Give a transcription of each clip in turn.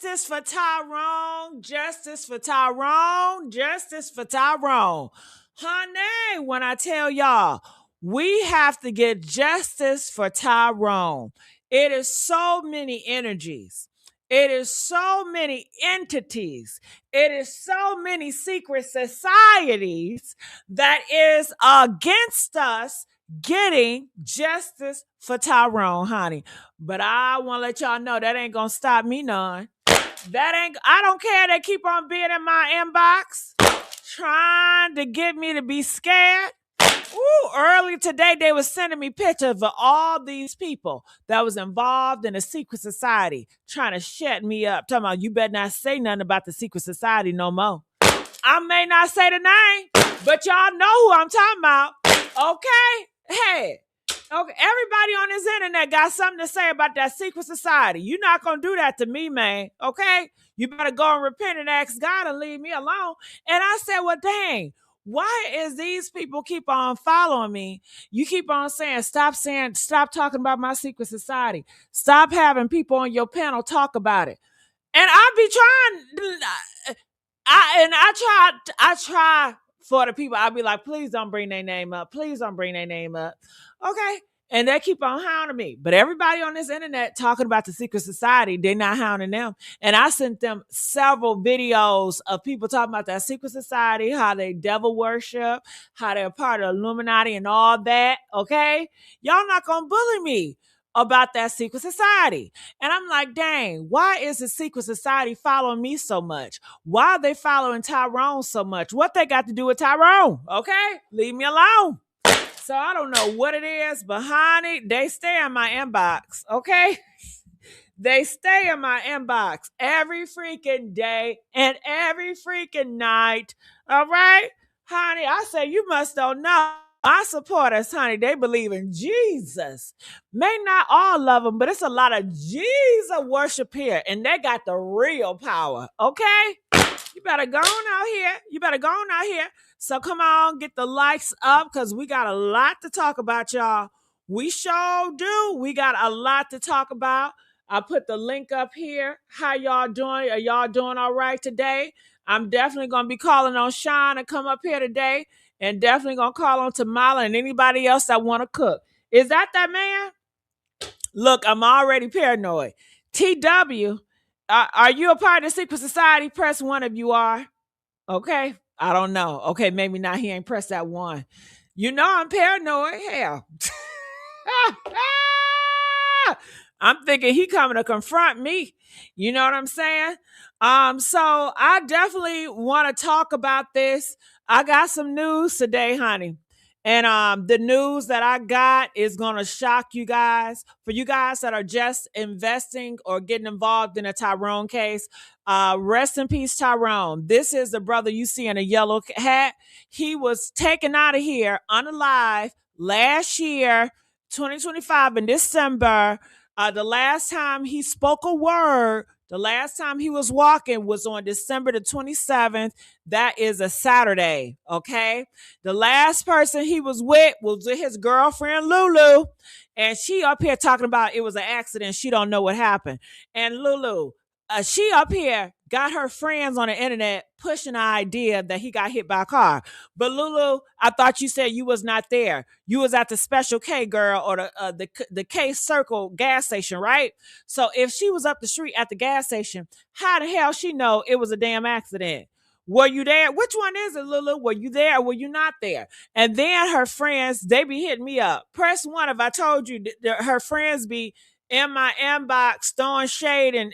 Justice for Tyrone. Justice for Tyrone. Justice for Tyrone. Honey, when I tell y'all, we have to get justice for Tyrone. It is so many energies. It is so many entities. It is so many secret societies that is against us getting justice for Tyrone, honey. But I want to let y'all know that ain't gonna stop me none. I don't care. They keep on being in my inbox, trying to get me to be scared. Ooh, early today, they were sending me pictures of all these people that was involved in a secret society, trying to shut me up. Talking about, you better not say nothing about the secret society no more. I may not say the name, but y'all know who I'm talking about. Okay? Hey. Okay, everybody on this internet got something to say about that secret society. You're not going to do that to me, man. Okay? You better go and repent and ask God and leave me alone. And I said, well, dang, why is these people keep on following me? You keep on saying, stop talking about my secret society. Stop having people on your panel talk about it. And I be trying, I try for the people. I'll be like, please don't bring their name up. Please don't bring their name up. Okay. And they keep on hounding me. But everybody on this internet talking about the secret society, they're not hounding them. And I sent them several videos of people talking about that secret society, how they devil worship, how they're part of Illuminati and all that. Okay. Y'all not going to bully me about that secret society. And I'm like, dang, why is the secret society following me so much? Why are they following Tyrone so much? What they got to do with Tyrone? Okay, leave me alone. So I don't know what it is, but honey, they stay in my inbox, okay? They stay in my inbox every freaking day and every freaking night, all right? Honey, I say, you must don't know. My supporters, honey, they believe in Jesus. May not all love them, but it's a lot of Jesus worship here, and they got the real power, okay? You better go on out here. You better go on out here. So come on, get the likes up, because we got a lot to talk about, y'all. We sure do. We got a lot to talk about. I put the link up here. How y'all doing? Are y'all doing all right today? I'm definitely going to be calling on Sean to come up here today, and definitely going to call on Tamala and anybody else that want to cook. Is that man? Look, I'm already paranoid. TW, are you a part of the secret society? Press 1 if you are. Okay. I don't know. Okay, maybe not. He ain't pressed that 1. You know I'm paranoid. Hell. I'm thinking he coming to confront me. You know what I'm saying? So I definitely want to talk about this. I got some news today, honey. And the news that I got is going to shock you guys. For you guys that are just investing or getting involved in a Tyrone case, rest in peace, Tyrone. This is the brother you see in a yellow hat. He was taken out of here unalive last year, 2025 in December. The last time he spoke a word, the last time he was walking was on December the 27th. That is a Saturday, okay? The last person he was with his girlfriend, Lulu. And she up here talking about it was an accident. She don't know what happened. And Lulu, she up here got her friends on the internet pushing the idea that he got hit by a car. But Lulu, I thought you said you was not there. You was at the Special K, girl, or the K Circle gas station, right? So if she was up the street at the gas station, how the hell she know it was a damn accident? Were you there? Which one is it, Lulu? Were you there or were you not there? And then her friends, they be hitting me up. Press 1 if I told you her friends be in my inbox throwing shade and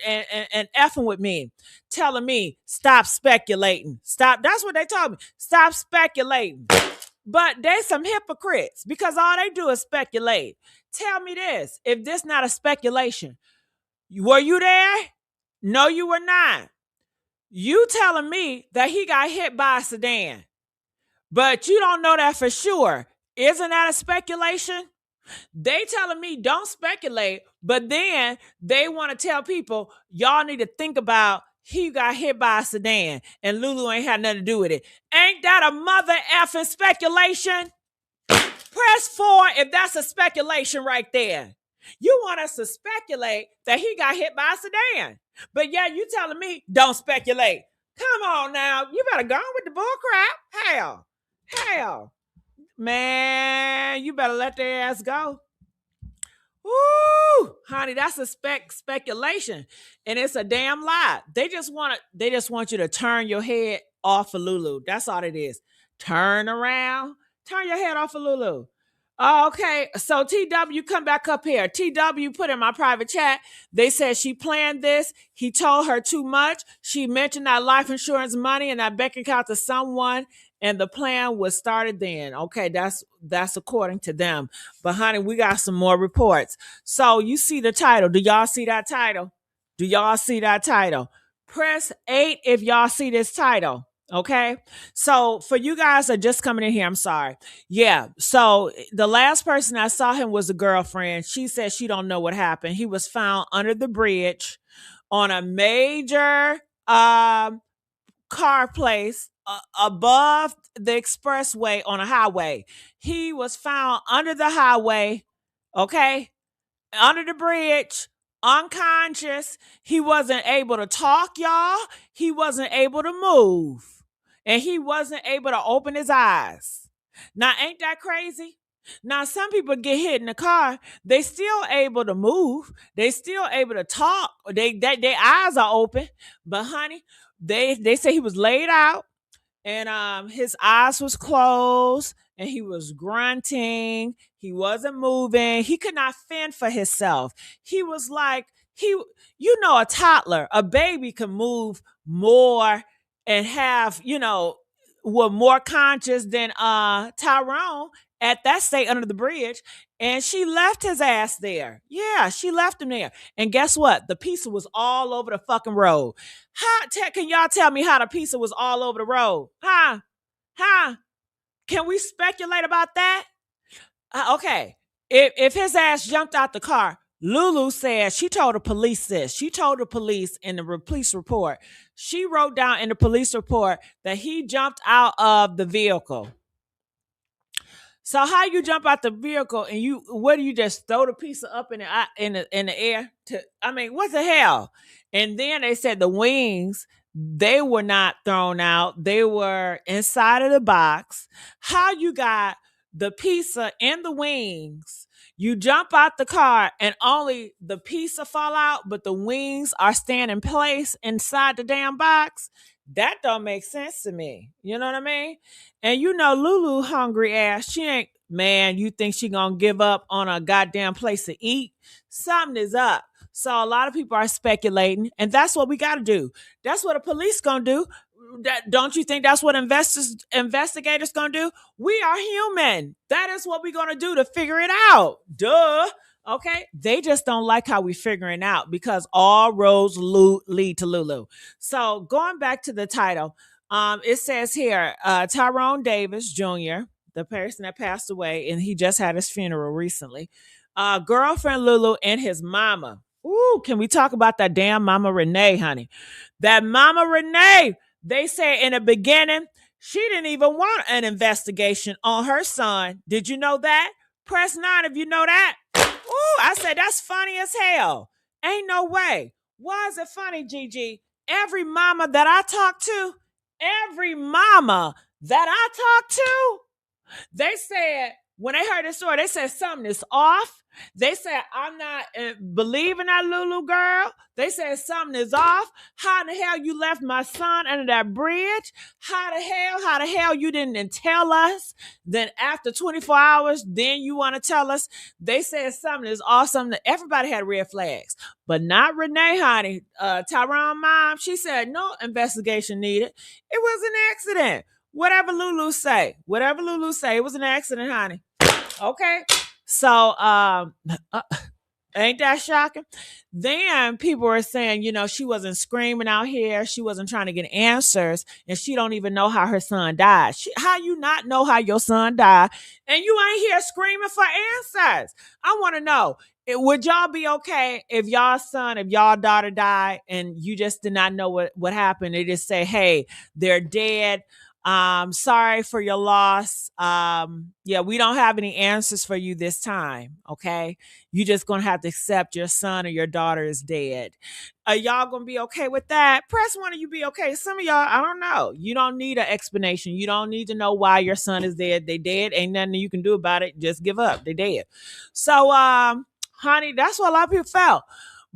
effing with me, telling me, stop speculating. Stop. That's what they told me. Stop speculating. But they some hypocrites because all they do is speculate. Tell me this, if this not a speculation, were you there? No, you were not. You telling me that he got hit by a sedan, but you don't know that for sure. Isn't that a speculation? They telling me don't speculate, but then they want to tell people, y'all need to think about he got hit by a sedan and Lulu ain't had nothing to do with it. Ain't that a mother effing speculation? Press 4 if that's a speculation right there. You want us to speculate that he got hit by a sedan. But yeah, you telling me don't speculate. Come on now. You better go with the bull crap. Hell. Hell. Man, you better let their ass go. Woo, honey, that's a speculation, and it's a damn lie. They just want you to turn your head off of Lulu. That's all it is. Turn around, turn your head off of Lulu. Okay, so TW, come back up here. TW put in my private chat. They said she planned this. He told her too much. She mentioned that life insurance money and that bank account to someone, and the plan was started then. Okay, that's according to them. But honey, we got some more reports. So you see the title. Do y'all see that title? Do y'all see that title? Press 8 if y'all see this title. Okay. So for you guys that are just coming in here, I'm sorry. Yeah. So the last person I saw him was a girlfriend. She said she don't know what happened. He was found under the bridge on a major car place above the expressway on a highway. He was found under the highway, okay, under the bridge, unconscious. He wasn't able to talk, y'all. He wasn't able to move. And he wasn't able to open his eyes. Now, ain't that crazy? Now, some people get hit in the car. They still able to move. They still able to talk. Their eyes are open. But honey, they say he was laid out and his eyes was closed and he was grunting. He wasn't moving. He could not fend for himself. He was like a toddler, a baby can move more and have, were more conscious than Tyrone at that state under the bridge. And she left his ass there. Yeah, she left him there. And guess what? The pizza was all over the fucking road. Can y'all tell me how the pizza was all over the road? Huh? Huh? Can we speculate about that? Okay. If his ass jumped out the car, Lulu said she told the police this. She told the police in the police report. She wrote down in the police report that he jumped out of the vehicle. So how you jump out the vehicle and what do you just throw the pizza up in the air? What the hell? And then they said the wings, they were not thrown out. They were inside of the box. How you got the pizza and the wings? You jump out the car and only the pizza fall out, but the wings are staying in place inside the damn box. That don't make sense to me. You know what I mean? And Lulu hungry ass, she ain't, man, you think she gonna give up on a goddamn place to eat? Something is up. So a lot of people are speculating, and that's what we gotta do. That's what the police gonna do. Don't you think that's what investigators gonna do? We are human. That is what we're gonna do to figure it out. Duh. Okay, they just don't like how we figuring out because all roads lead to Lulu. So going back to the title, it says here, Tyrone Davis Jr., the person that passed away, and he just had his funeral recently. Girlfriend Lulu and his mama. Ooh, can we talk about that damn Mama Renee, honey? That Mama Renee, they say in the beginning, she didn't even want an investigation on her son. Did you know that? Press 9 if you know that. Ooh, I said, that's funny as hell. Ain't no way. Why is it funny, Gigi? Every mama that I talk to, they said, when they heard this story, they said something is off. They said, I'm not believing that Lulu girl. They said something is off. How the hell you left my son under that bridge? How the hell you didn't tell us? Then after 24 hours, then you want to tell us? They said something is awesome. Everybody had red flags, but not Renee, honey. Tyrone mom, she said no investigation needed. It was an accident. Whatever Lulu say, it was an accident, honey. Okay. So, ain't that shocking? Then people were saying, she wasn't screaming out here. She wasn't trying to get answers. And she don't even know how her son died. How you not know how your son died? And you ain't here screaming for answers. I want to know, would y'all be okay if y'all daughter died and you just did not know what happened? They just say, hey, they're dead. Sorry for your loss. Yeah, we don't have any answers for you this time. Okay. You just gonna have to accept your son or your daughter is dead. Are y'all gonna be okay with that? Press one of you be okay. Some of y'all, I don't know. You don't need an explanation. You don't need to know why your son is dead. They dead. Ain't nothing you can do about it. Just give up. They dead. So honey, that's what a lot of people felt.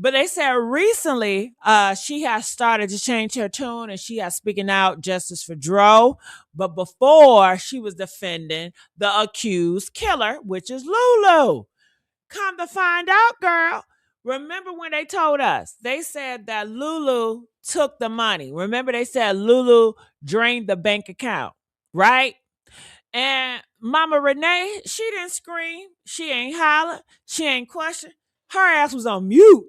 But they said recently she has started to change her tune and she has speaking out justice for Dro. But before she was defending the accused killer, which is Lulu. Come to find out, girl. Remember when they told us? They said that Lulu took the money. Remember they said Lulu drained the bank account, right? And Mama Renee, she didn't scream. She ain't holler. She ain't question. Her ass was on mute.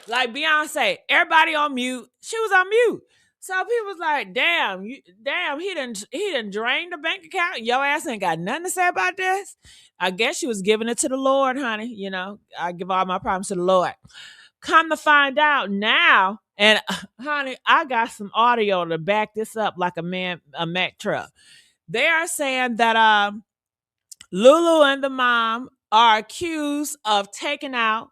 Like Beyonce, everybody on mute. She was on mute. So people was like, damn, he didn't drain the bank account. Your ass ain't got nothing to say about this. I guess she was giving it to the Lord, honey. You know, I give all my problems to the Lord. Come to find out now, and honey, I got some audio to back this up like a Mack truck. They are saying that Lulu and the mom are accused of taking out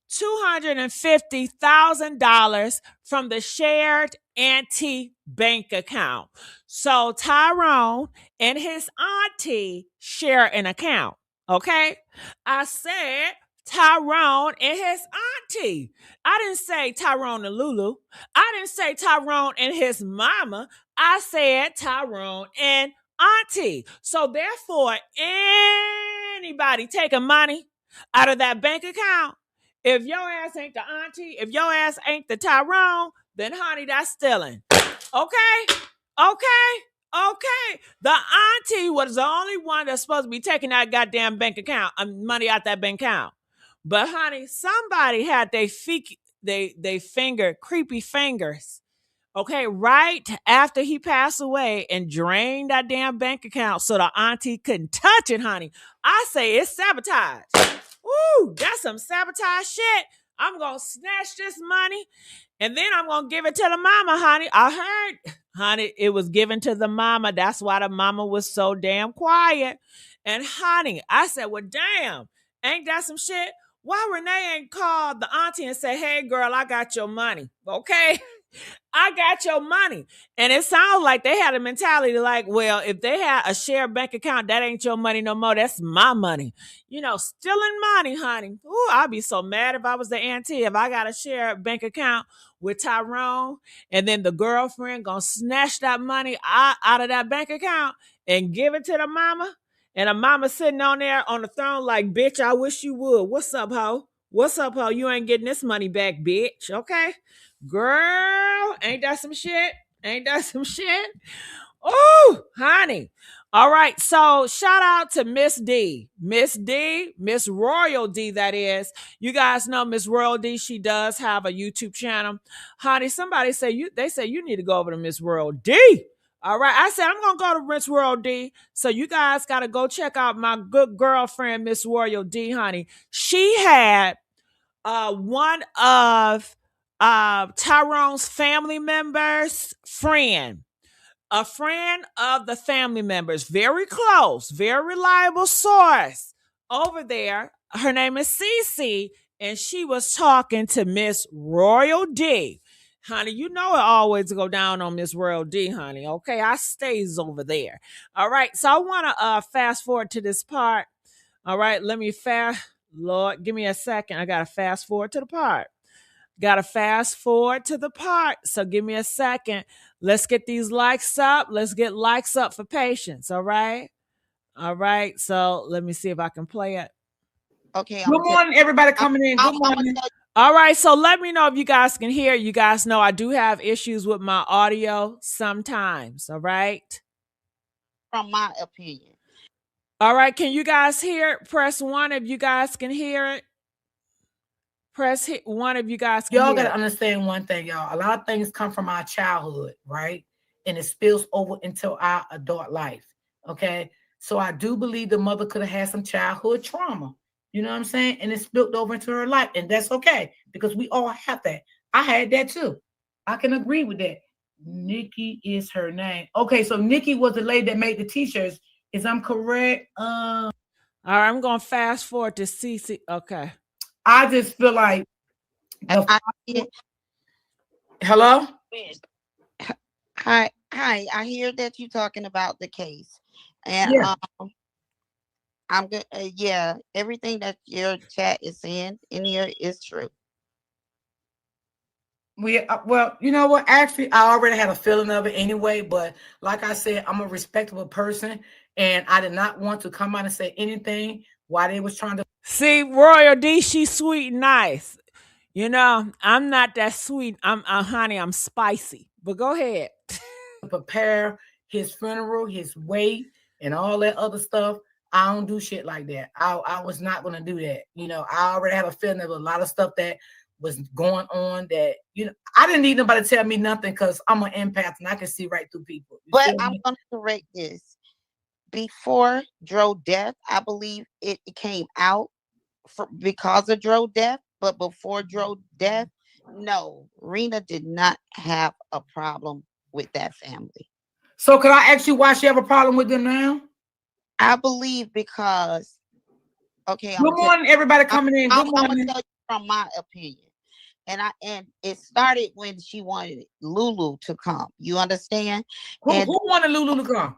$250,000 from the shared Auntie bank account. So Tyrone and his auntie share an account. Okay? I said Tyrone and his auntie. I didn't say Tyrone and Lulu. I didn't say Tyrone and his mama. I said Tyrone and Auntie. So therefore, anybody taking money out of that bank account, if your ass ain't the auntie, if your ass ain't the Tyrone, then honey, that's stealing. Okay? Okay. The auntie was the only one that's supposed to be taking that goddamn bank account, money out that bank account. But honey, somebody had they finger, creepy fingers. Okay, right after he passed away and drained that damn bank account so the auntie couldn't touch it, honey. I say it's sabotage. Ooh, that's some sabotage shit. I'm gonna snatch this money and then I'm gonna give it to the mama, honey. I heard, honey, it was given to the mama. That's why the mama was so damn quiet. And honey, I said, well, damn, ain't that some shit? Why Renee ain't called the auntie and say, hey girl, I got your money. Okay. I got your money. And it sounds like they had a mentality like, well, if they had a shared bank account, that ain't your money no more. That's my money. You know, stealing money, honey. Ooh, I'd be so mad if I was the auntie. If I got a shared bank account with Tyrone and then the girlfriend gonna snatch that money out of that bank account and give it to the mama. And the mama sitting on there on the throne like, bitch, I wish you would. What's up, ho? What's up, ho? You ain't getting this money back, bitch. Okay? Girl, ain't that some shit? Ain't that some shit? Oh, honey. All right. So shout out to Miss D. Miss Royal D, that is. You guys know Miss Royal D. She does have a YouTube channel. Honey, somebody they say you need to go over to Miss Royal D. All right. I said I'm gonna go to Miss Royal D. So you guys gotta go check out my good girlfriend, Miss Royal D, honey. She had one of Tyrone's family members' friend, a friend of the family members, very close, very reliable source over there. Her name is Cece, and she was talking to Miss Royal D. Honey, you know it always go down on Miss Royal D, honey. Okay, I stays over there. All right, so I want to fast forward to this part. All right, let me Lord, give me a second. I gotta fast forward to the part. Gotta fast forward to the part. So give me a second. Let's get these likes up. Let's get likes up for patience. All right. All right. So let me see if I can play it. Okay. Good morning, everybody coming in. Good morning. All right. So let me know if you guys can hear. You guys know I do have issues with my audio sometimes. All right. From my opinion. All right. Can you guys hear it? Press 1 if you guys can hear it. Press 1 if you guys can y'all hear gotta it. Understand one thing, y'all. A lot of things come from our childhood, right? And it spills over into our adult life. Okay. So I do believe the mother could have had some childhood trauma. You know what I'm saying? And it spilled over into her life. And that's okay because we all have that. I had that too. I can agree with that. Nikki is her name. Okay, so Nikki was the lady that made the t-shirts. Is I'm correct? All right, I'm going to fast forward to Cece. Okay. I just feel like the I hear- hello. hi. I hear that you talking about the case, and Yeah, I'm good. Yeah, everything that your chat is saying in here is true. well, you know what? Actually, I already had a feeling of it anyway. But like I said, I'm a respectable person, and I did not want to come out and say anything while they was trying to See, Royal D, she's sweet and nice. You know, I'm not that sweet. Honey, I'm spicy. But go ahead. prepare his funeral, his weight, and all that other stuff. I don't do shit like that. I was not gonna do that. You know, I already have a feeling there was a lot of stuff that was going on that I didn't need nobody to tell me nothing because I'm an empath and I can see right through people. You But feel I'm me? gonna correct this. Before Dro death, I believe it came out because of Dro death. But before Dro death, no, Rena did not have a problem with that family. So could I ask you why she have a problem with them now? I believe because okay, Good morning, everybody I'm, coming in. I'm Good gonna morning. tell you from my opinion. And it started when she wanted Lulu to come. You understand? Who And wanted Lulu to come?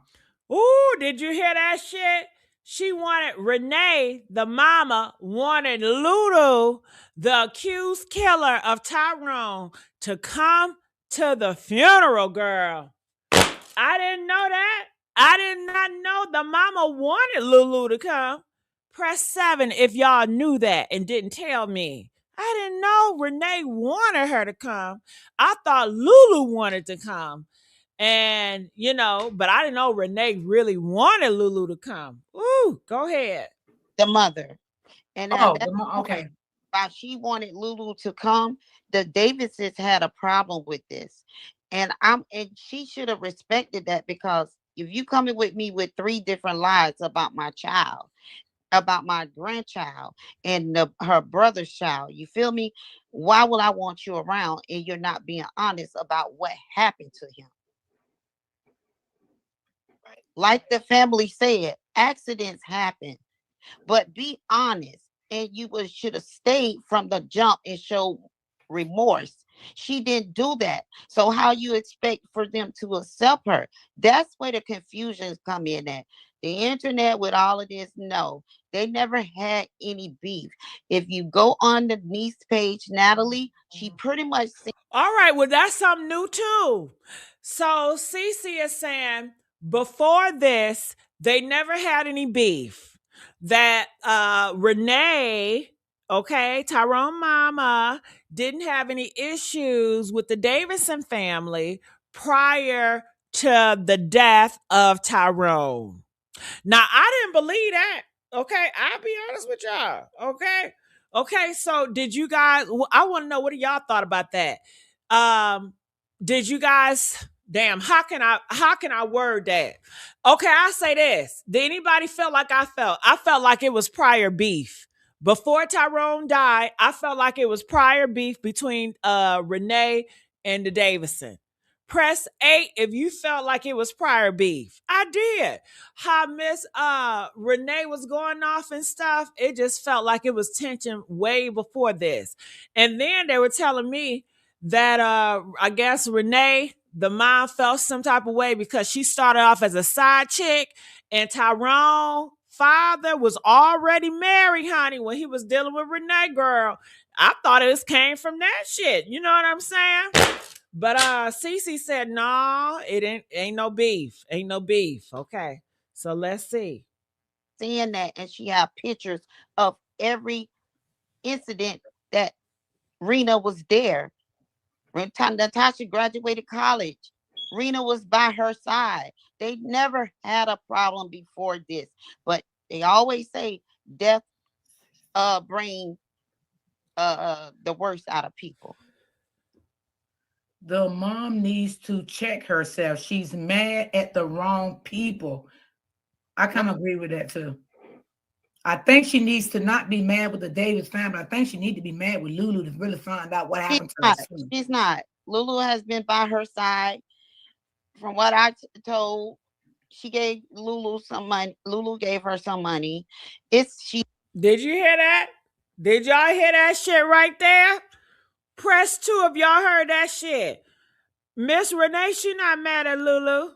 Ooh, did you hear that shit? She wanted Renee, the mama, wanted Lulu, the accused killer of Tyrone, to come to the funeral, girl. I didn't know that. I did not know the mama wanted Lulu to come. Press 7 if y'all knew that and didn't tell me. I didn't know Renee wanted her to come. I thought Lulu wanted to come. And, but I didn't know Renee really wanted Lulu to come. Ooh, go ahead. the mother. And at Oh, that point, okay. while she wanted Lulu to come, the Davises had a problem with this. And she should have respected that because if you coming with me with three different lies about my child, about my grandchild, and her brother's child, you feel me? Why would I want you around and you're not being honest about what happened to him? Like the family said, accidents happen, but be honest. And you should have stayed from the jump and showed remorse. She didn't do that. So how you expect for them to accept her? That's where the confusions come in at. The internet with all of this, no, they never had any beef. If you go on the niece page, Natalie, she pretty much All right, well, that's something new too. So Cece is saying before this, they never had any beef. That Renee, okay, Tyrone mama, didn't have any issues with the Davidson family prior to the death of Tyrone. Now, I didn't believe that. Okay, I'll be honest with y'all. Okay. Okay, so did you guys I want to know what y'all thought about that. Did you guys how can I word that? Okay, I say this. Did anybody feel like I felt? I felt like it was prior beef. Before Tyrone died, I felt like it was prior beef between Renee and the Davison. Press 8 if you felt like it was prior beef. I did. How Miss Renee was going off and stuff, it just felt like it was tension way before this. And then they were telling me that I guess Renee, the mom, felt some type of way because she started off as a side chick and Tyrone father was already married, honey, when he was dealing with Renee, girl. I thought it came from that shit. You know what I'm saying? But Cece said, no, it ain't no beef. Ain't no beef. Okay. So let's see. saying that, and she had pictures of every incident that Rena was there. When Natasha graduated college, Rena was by her side. They never had a problem before this, but they always say death bring the worst out of people. The mom needs to check herself. She's mad at the wrong people. I kind of agree with that too. I think she needs to not be mad with the Davis family. I think she needs to be mad with Lulu to really find out what She's happened to her not. son. She's not. Lulu has been by her side. from what I told, she gave Lulu some money. Lulu gave her some money. It's she. Did you hear that? Did y'all hear that shit right there? Press two if y'all heard that shit. Miss Renee, she not mad at Lulu.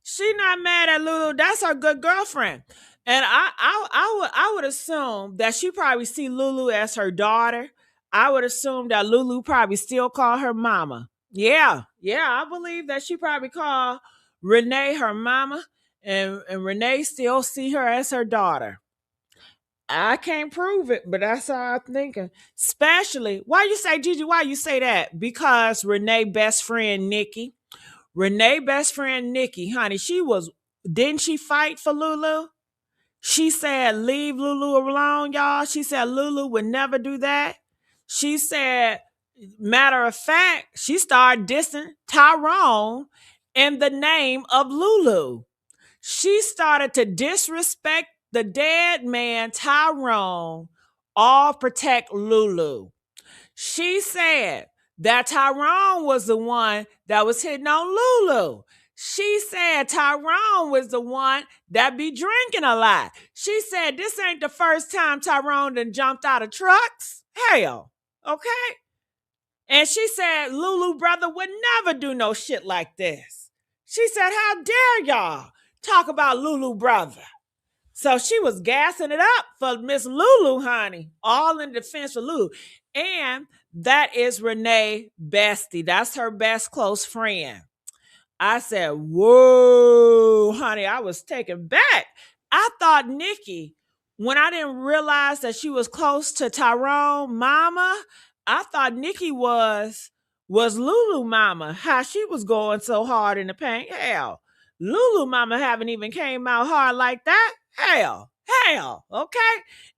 She not mad at Lulu. That's her good girlfriend. And I would assume that she probably see Lulu as her daughter. I would assume that Lulu probably still call her mama. Yeah, yeah, I believe that she probably call Renee her mama, and Renee still see her as her daughter. I can't prove it, but that's how I'm thinking. Especially, why you say, Gigi, why you say that? Because Renee best friend Nikki. Renee best friend Nikki, honey, didn't she fight for Lulu? She said, leave Lulu alone, y'all. She said Lulu would never do that. She said, matter of fact, she started dissing Tyrone in the name of Lulu. She started to disrespect the dead man, Tyrone, all protect Lulu. She said that Tyrone was the one that was hitting on Lulu. She said Tyrone was the one that be drinking a lot. She said this ain't the first time Tyrone done jumped out of trucks. Hell, okay? And she said Lulu brother would never do no shit like this. She said, how dare y'all talk about Lulu brother? So she was gassing it up for Miss Lulu, honey, all in defense for Lulu. And that is Renee Bestie. That's her best close friend. I said, whoa, honey, I was taken back. I thought Nikki, when I didn't realize that she was close to Tyrone mama, I thought Nikki was Lulu mama, how she was going so hard in the paint. Hell, Lulu mama haven't even came out hard like that. Hell, okay.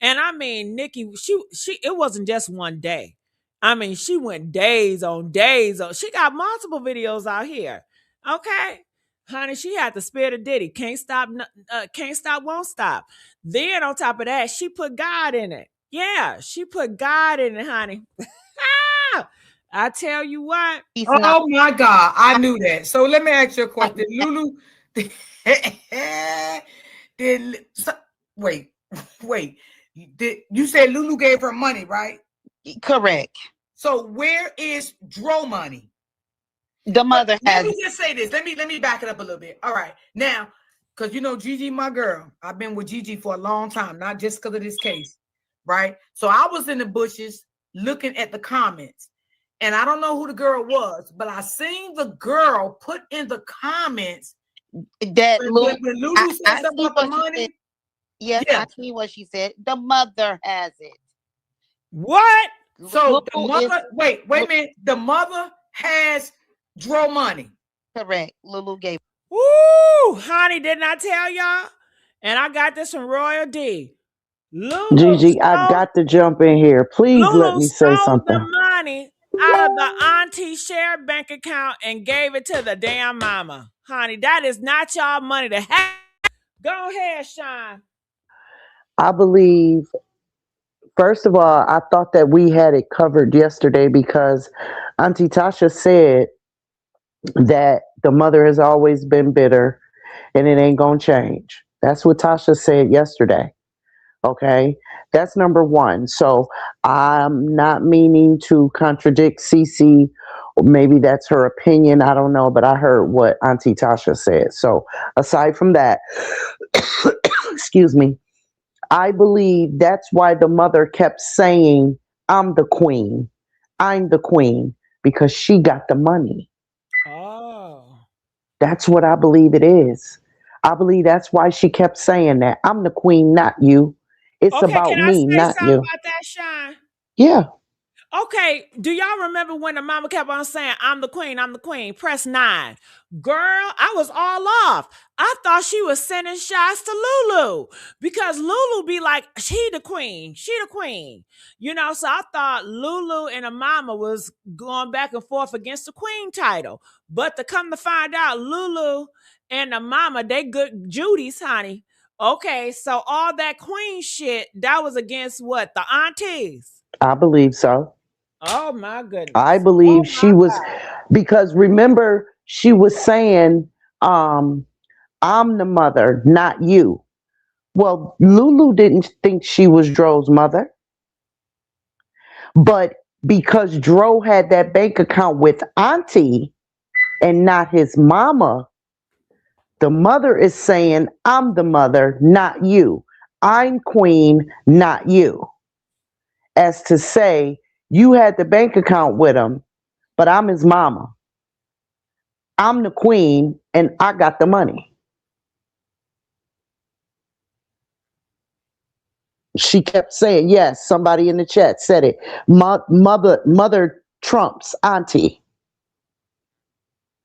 And I mean, Nikki, she it wasn't just one day. I mean, she went days on days. She got multiple videos out here. Okay. Honey, she had the spirit of Diddy. Can't stop, won't stop. Then on top of that, she put God in it. Yeah, she put God in it, honey. I tell you what. He's not. Oh my God, I knew that. So let me ask you a question. Lulu, wait. You said Lulu gave her money, right? Correct. So where is Dro money? The mother has. Let me just say this. Let me back it up a little bit. All right. Now, because you know Gigi, my girl, I've been with Gigi for a long time, not just because of this case, right? So I was in the bushes looking at the comments, and I don't know who the girl was, but I seen the girl put in the comments that when Lulu said something about the money. Yes, I see what she said. The mother has it. What? So the mother, wait a minute. The mother has Dro money. Correct. Lulu gave. Woo, honey, didn't I tell y'all? And I got this from Royal D. Lulu Gigi, I got to jump in here. Please let me say something. The money out of the auntie shared bank account and gave it to the damn mama. Honey, that is not y'all money to have. Go ahead, Sean. I believe, first of all, I thought that we had it covered yesterday because Auntie Tasha said that the mother has always been bitter and it ain't gonna change. That's what Tasha said yesterday. Okay, that's number one. So I'm not meaning to contradict Cece, or maybe that's her opinion. I don't know, but I heard what Auntie Tasha said. So aside from that, excuse me, I believe that's why the mother kept saying, I'm the queen. I'm the queen because she got the money. Oh. That's what I believe it is. I believe that's why she kept saying that. I'm the queen, not you. It's okay, about can I me, say not something you. about that, Sean? Yeah. Okay, do y'all remember when the mama kept on saying, I'm the queen, I'm the queen? Press 9. Girl, I was all off. I thought she was sending shots to Lulu because Lulu be like, she the queen, she the queen. You know, so I thought Lulu and the mama was going back and forth against the queen title. But to come to find out, Lulu and the mama, they good Judy's, honey. Okay, so all that queen shit, that was against what? The aunties. I believe so. Oh my goodness. I believe she was, because remember, she was saying, um, I'm the mother, not you. Well, Lulu didn't think she was Dro's mother, but because Dro had that bank account with Auntie and not his mama, the mother is saying, I'm the mother, not you. I'm queen, not you. As to say, you had the bank account with him, but I'm his mama. I'm the queen, and I got the money. She kept saying, yes, somebody in the chat said it. Mother trumps Auntie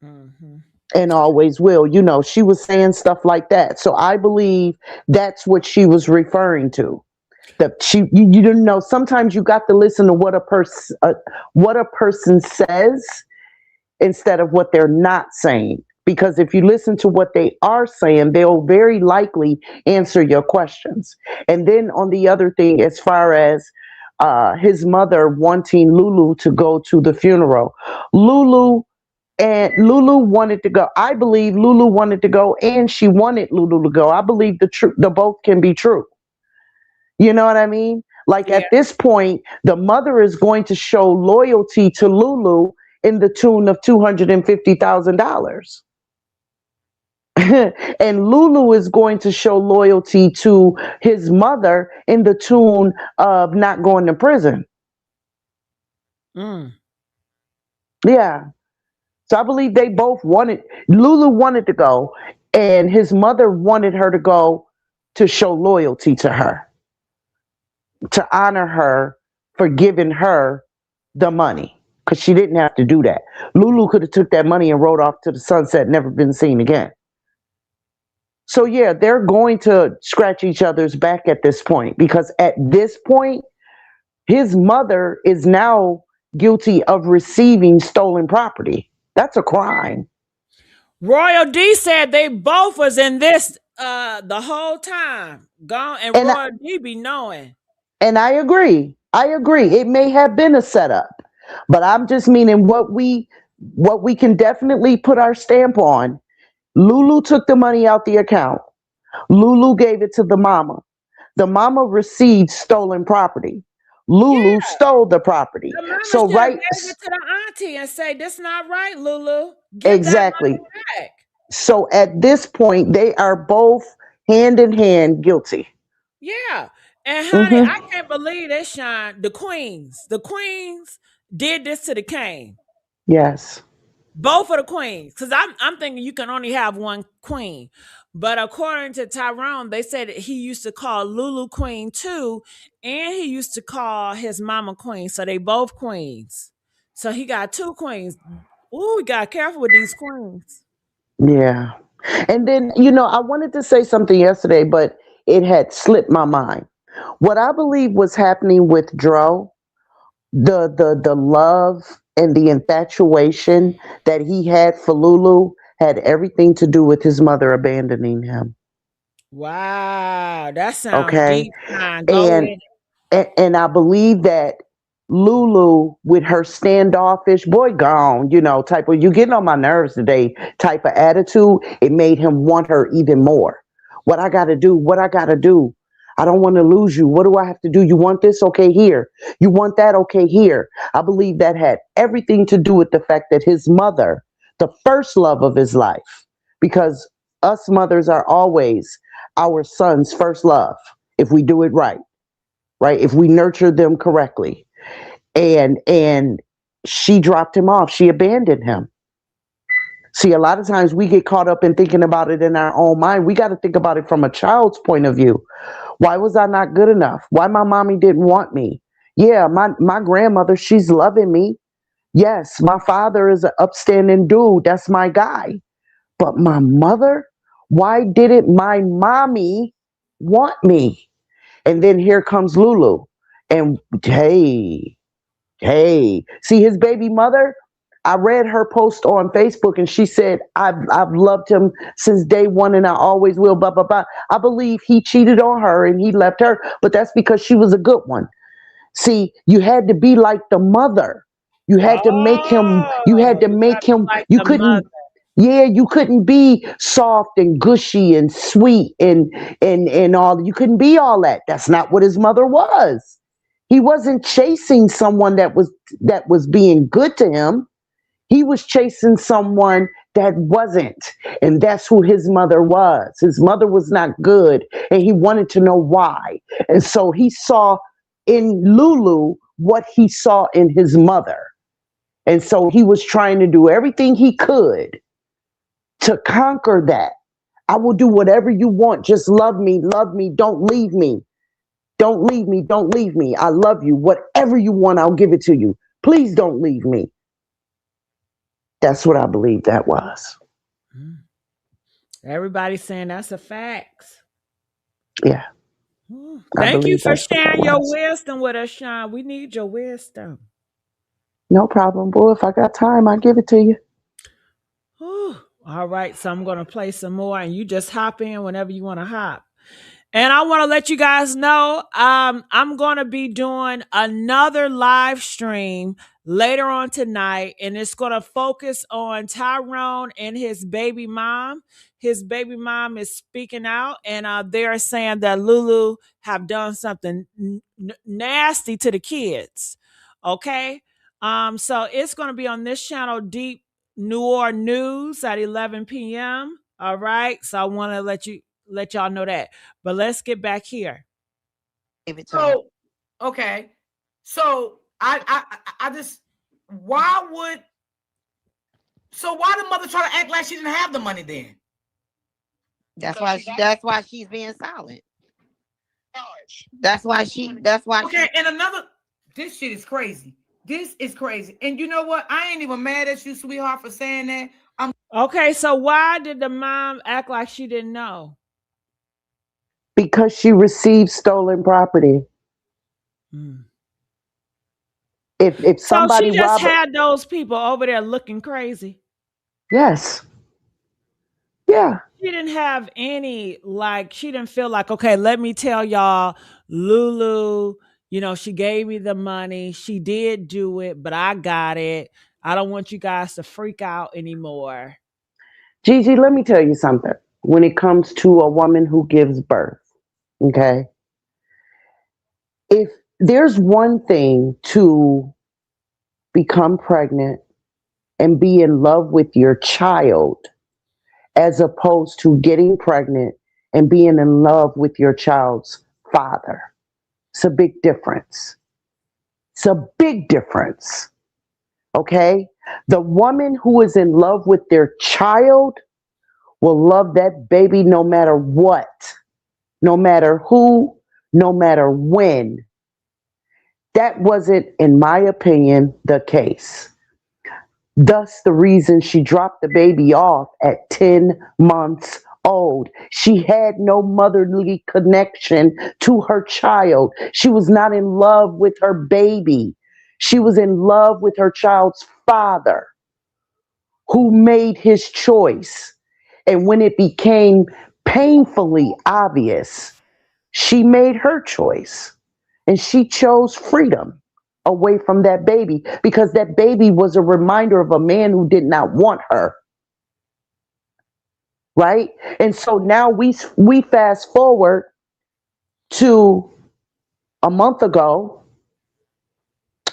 Mm-hmm. and always will. She was saying stuff like that. So I believe that's what she was referring to. That you didn't know. Sometimes you got to listen to what a person says instead of what they're not saying. Because if you listen to what they are saying, they'll very likely answer your questions. And then on the other thing, as far as his mother wanting Lulu to go to the funeral, Lulu Lulu wanted to go. I believe Lulu wanted to go, and she wanted Lulu to go. I believe the both can be true. You know what I mean? Like Yeah. at this point, the mother is going to show loyalty to Lulu in the tune of $250,000. And Lulu is going to show loyalty to his mother in the tune of not going to prison. Mm. Yeah. So I believe they both Lulu wanted to go, and his mother wanted her to go to show loyalty to her, to honor her for giving her the money. Because she didn't have to do that. Lulu could have took that money and rode off to the sunset, never been seen again. So yeah, they're going to scratch each other's back at this point, because at this point, his mother is now guilty of receiving stolen property. That's a crime. Royal D said they both was in this the whole time. Gone and And I, Royal D be knowing. and I agree. I agree. It may have been a setup, but I'm just meaning what we can definitely put our stamp on. Lulu took the money out the account. Lulu gave it to the mama. The mama received stolen property. Lulu Yeah. stole the property. The mama So should have right, gave it to the auntie and say, "This not right, Lulu. Give that exactly. money back." So at this point, they are both hand in hand guilty. Yeah. And honey, I Hmm. can't believe they shine the queens. The queens did this to the king. Yes. Both of the queens. Because I'm thinking you can only have one queen. But according to Tyrone, they said that he used to call Lulu queen too. And he used to call his mama queen. So they both queens. So he got two queens. Ooh, we got careful with these queens. Yeah. And then, I wanted to say something yesterday, but it had slipped my mind. What I believe was happening with Dro, the love and the infatuation that he had for Lulu had everything to do with his mother abandoning him. Wow, that sounds Okay. deep, Shine. Go And in. and I believe that Lulu, with her standoffish, boy gone, type of, you getting on my nerves today type of attitude, it made him want her even more. What I got to do, what I got to do. I don't want to lose you. What do I have to do? You want this? Okay, here. You want that? Okay, here. I believe that had everything to do with the fact that his mother, the first love of his life, because us mothers are always our son's first love if we do it right, right? If we nurture them correctly. And she dropped him off. She abandoned him. See, a lot of times we get caught up in thinking about it in our own mind. We got to think about it from a child's point of view. Why was I not good enough? Why my mommy didn't want me? Yeah, my grandmother, she's loving me. Yes, my father is an upstanding dude. That's my guy. But my mother, why didn't my mommy want me? And then here comes Lulu. And hey, see his baby mother? I read her post on Facebook, and she said, I've loved him since day one, and I always will, blah, blah, blah. I believe he cheated on her and he left her, but that's because she was a good one. See, you had to be like the mother. You had to make him, Oh, you got to be like you the couldn't, mother. Yeah, you couldn't be soft and gushy and sweet and all. You couldn't be all that. That's not what his mother was. He wasn't chasing someone that was being good to him. He was chasing someone that wasn't. And that's who his mother was. His mother was not good, and he wanted to know why. And so he saw in Lulu what he saw in his mother. And so he was trying to do everything he could to conquer that. I will do whatever you want. Just love me, love me. Don't leave me. Don't leave me. Don't leave me. I love you. Whatever you want, I'll give it to you. Please don't leave me. That's what I believe that was. Mm. Everybody's saying that's a fact. Yeah, I Thank you believe for that's what that sharing your was. wisdom with us, Sean. We need your wisdom. No problem, boy. If I got time, I'll give it to you. Whew. All right, so I'm going to play some more, and you just hop in whenever you want to hop. And I want to let you guys know I'm going to be doing another live stream later on tonight, and it's going to focus on Tyrone and his baby mom. His baby mom is speaking out, and they're saying that Lulu have done something nasty to the kids. Okay, so it's going to be on this channel, Deep New Orleans News at 11 p.m. All right, so I want to let y'all know that. But let's get back here. Give it to her. So, okay. So I just why would why the mother try to act like she didn't have the money then? That's why she's being silent. That's why Okay, and another this shit is crazy. This is crazy. And you know what? I ain't even mad at you, sweetheart, for saying that. Okay, so why did the mom act like she didn't know? Because she received stolen property. Hmm. If So she somebody just rob, had those people over there looking crazy. yes, yeah. She didn't have any, like, she didn't feel like, okay, let me tell y'all, Lulu, she gave me the money. She did do it, but I got it. I don't want you guys to freak out anymore. Gigi, let me tell you something. When it comes to a woman who gives birth, okay, if there's one thing to become pregnant and be in love with your child, as opposed to getting pregnant and being in love with your child's father, it's a big difference. It's a big difference. Okay? The woman who is in love with their child will love that baby no matter what, no matter who, no matter when. That wasn't, in my opinion, the case. Thus, the reason she dropped the baby off at 10 months old. She had no motherly connection to her child. She was not in love with her baby. She was in love with her child's father, who made his choice. And when it became painfully obvious, she made her choice. And she chose freedom away from that baby because that baby was a reminder of a man who did not want her. Right? And so now we fast forward to a month ago,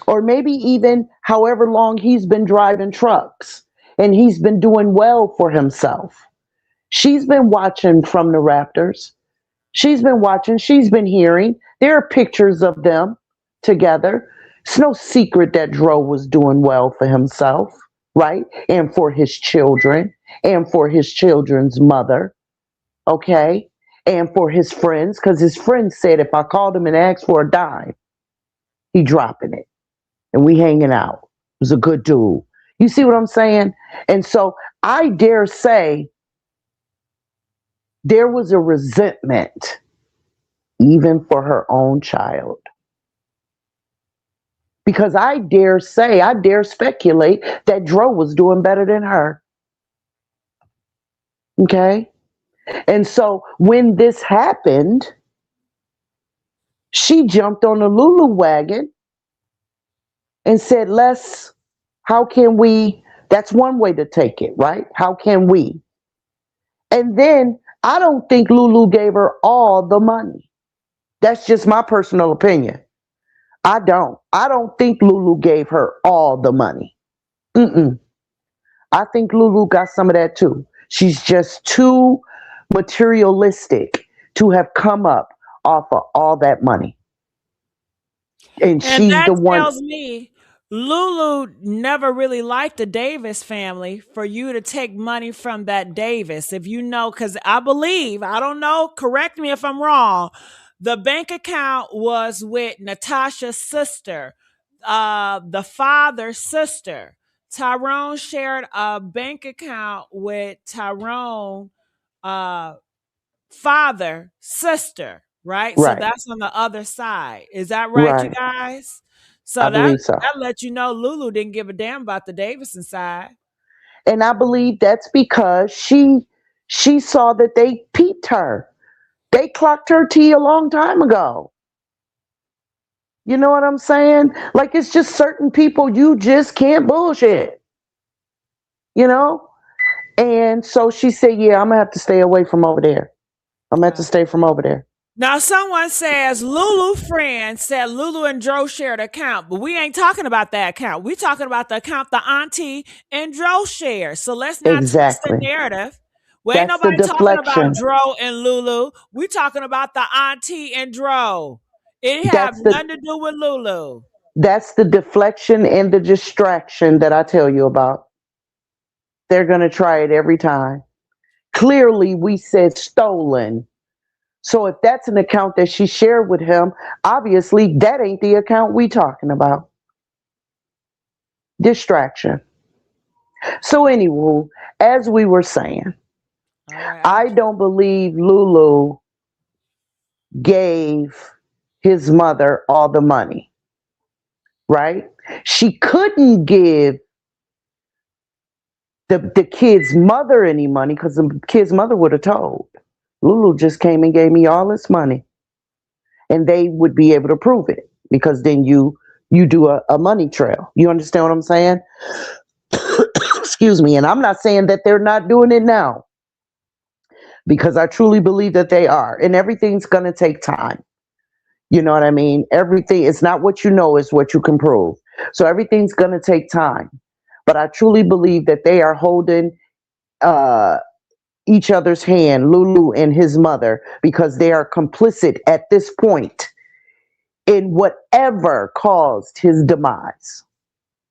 or maybe even however long he's been driving trucks, and he's been doing well for himself. She's been watching from the rafters. She's been watching, she's been hearing. There are pictures of them together. It's no secret that Dro was doing well for himself, right? And for his children, and for his children's mother, okay? And for his friends, because his friends said if I called him and asked for a dime, he dropping it. And we hanging out. He was a good dude. You see what I'm saying? And so I dare say there was a resentment even for her own child. Because I dare say, I dare speculate that Dro was doing better than her. Okay? And so when this happened, she jumped on the Lulu wagon and said, how can we That's one way to take it, right? How can we? And then I don't think Lulu gave her all the money. That's just my personal opinion. I don't. I don't think Lulu gave her all the money. Mm-mm. I think Lulu got some of that too. She's just too materialistic to have come up off of all that money. And And she's that the one. tells me Lulu never really liked the Davis family for you to take money from that Davis. If you know, because I believe, I don't know, correct me if I'm wrong, the bank account was with Natasha's sister, the father's sister. Tyrone shared a bank account with Tyrone, uh, father, sister, right? So Right, that's on the other side. Is that right, you right. guys? I So that believe so. that let you know Lulu didn't give a damn about the Davison side. And I believe that's because she saw that they peeped her. They clocked her tea a long time ago. You know what I'm saying? Like it's just certain people you just can't bullshit, you know? And so she said, yeah, I'm gonna have to stay away from over there. I'm gonna have to Uh, stay from over there. Now, someone says Lulu friend said Lulu and Dro shared account, but we ain't talking about that account. We talking about the account the auntie and Dro share. So let's not twist the Exactly. narrative. We ain't That's the nobody talking about deflection. Dro and Lulu. We talking about the auntie and Dro. It have That's the nothing to do with Lulu. that's the deflection and the distraction that I tell you about. They're gonna try it every time. Clearly we said stolen. So if that's an account that she shared with him, obviously that ain't the account we talking about. Distraction. So anyway, as we were saying, All right. I don't believe Lulu gave his mother all the money, right? She couldn't give the kid's mother any money because the kid's mother would have told. Lulu just came and gave me all this money. And they would be able to prove it because then you do a money trail. You understand what I'm saying? Excuse me. And I'm not saying that they're not doing it now because I truly believe that they are. And everything's going to take time. You know what I mean? Everything, it's not what you know, it's what you can prove. So everything's going to take time. But I truly believe that they are holding uh, each other's hand, Lulu and his mother, because they are complicit at this point in whatever caused his demise.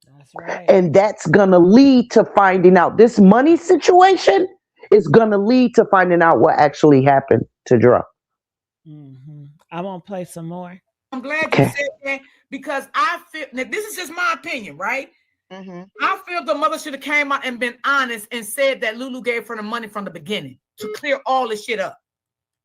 That's right. And that's going to lead to finding out. This money situation is going to lead to finding out what actually happened to Dra. I won't play some more. I'm glad you Okay. said that because I feel now, this is just my opinion, right? Mm-hmm. I feel the mother should have came out and been honest and said that Lulu gave her the money from the beginning to clear all this shit up.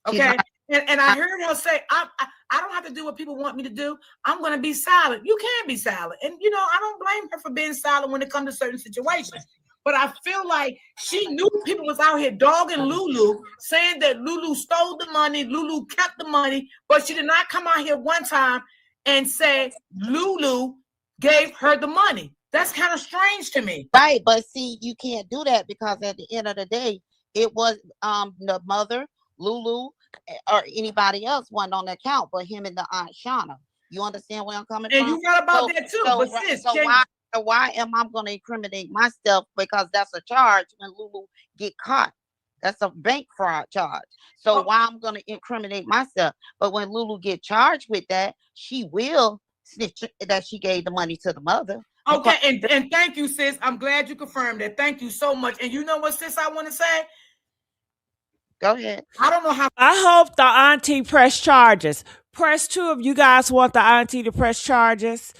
Okay. And I heard her say, I don't have to do what people want me to do. I'm going to be silent. You can be silent. And, I don't blame her for being silent when it comes to certain situations. But I feel like she knew people was out here dogging Lulu, saying that Lulu stole the money, Lulu kept the money, but she did not come out here one time and say Lulu gave her the money. That's kind of strange to me. Right, but see, you can't do that because at the end of the day, it was the mother, Lulu, or anybody else wasn't on the account, but him and the Aunt Shauna. You understand where I'm coming And from? you right about that too. So, But sis, so why am I going to incriminate myself because that's a charge when Lulu get caught? That's a bank fraud charge. So why I'm going to incriminate myself? But when Lulu get charged with that, she will snitch that she gave the money to the mother. Okay, and thank you, sis. I'm glad you confirmed that. Thank you so much. And you know what, sis, I want to say? Go ahead. I don't know how. I hope the auntie press charges. Press two if you guys want the auntie to press charges.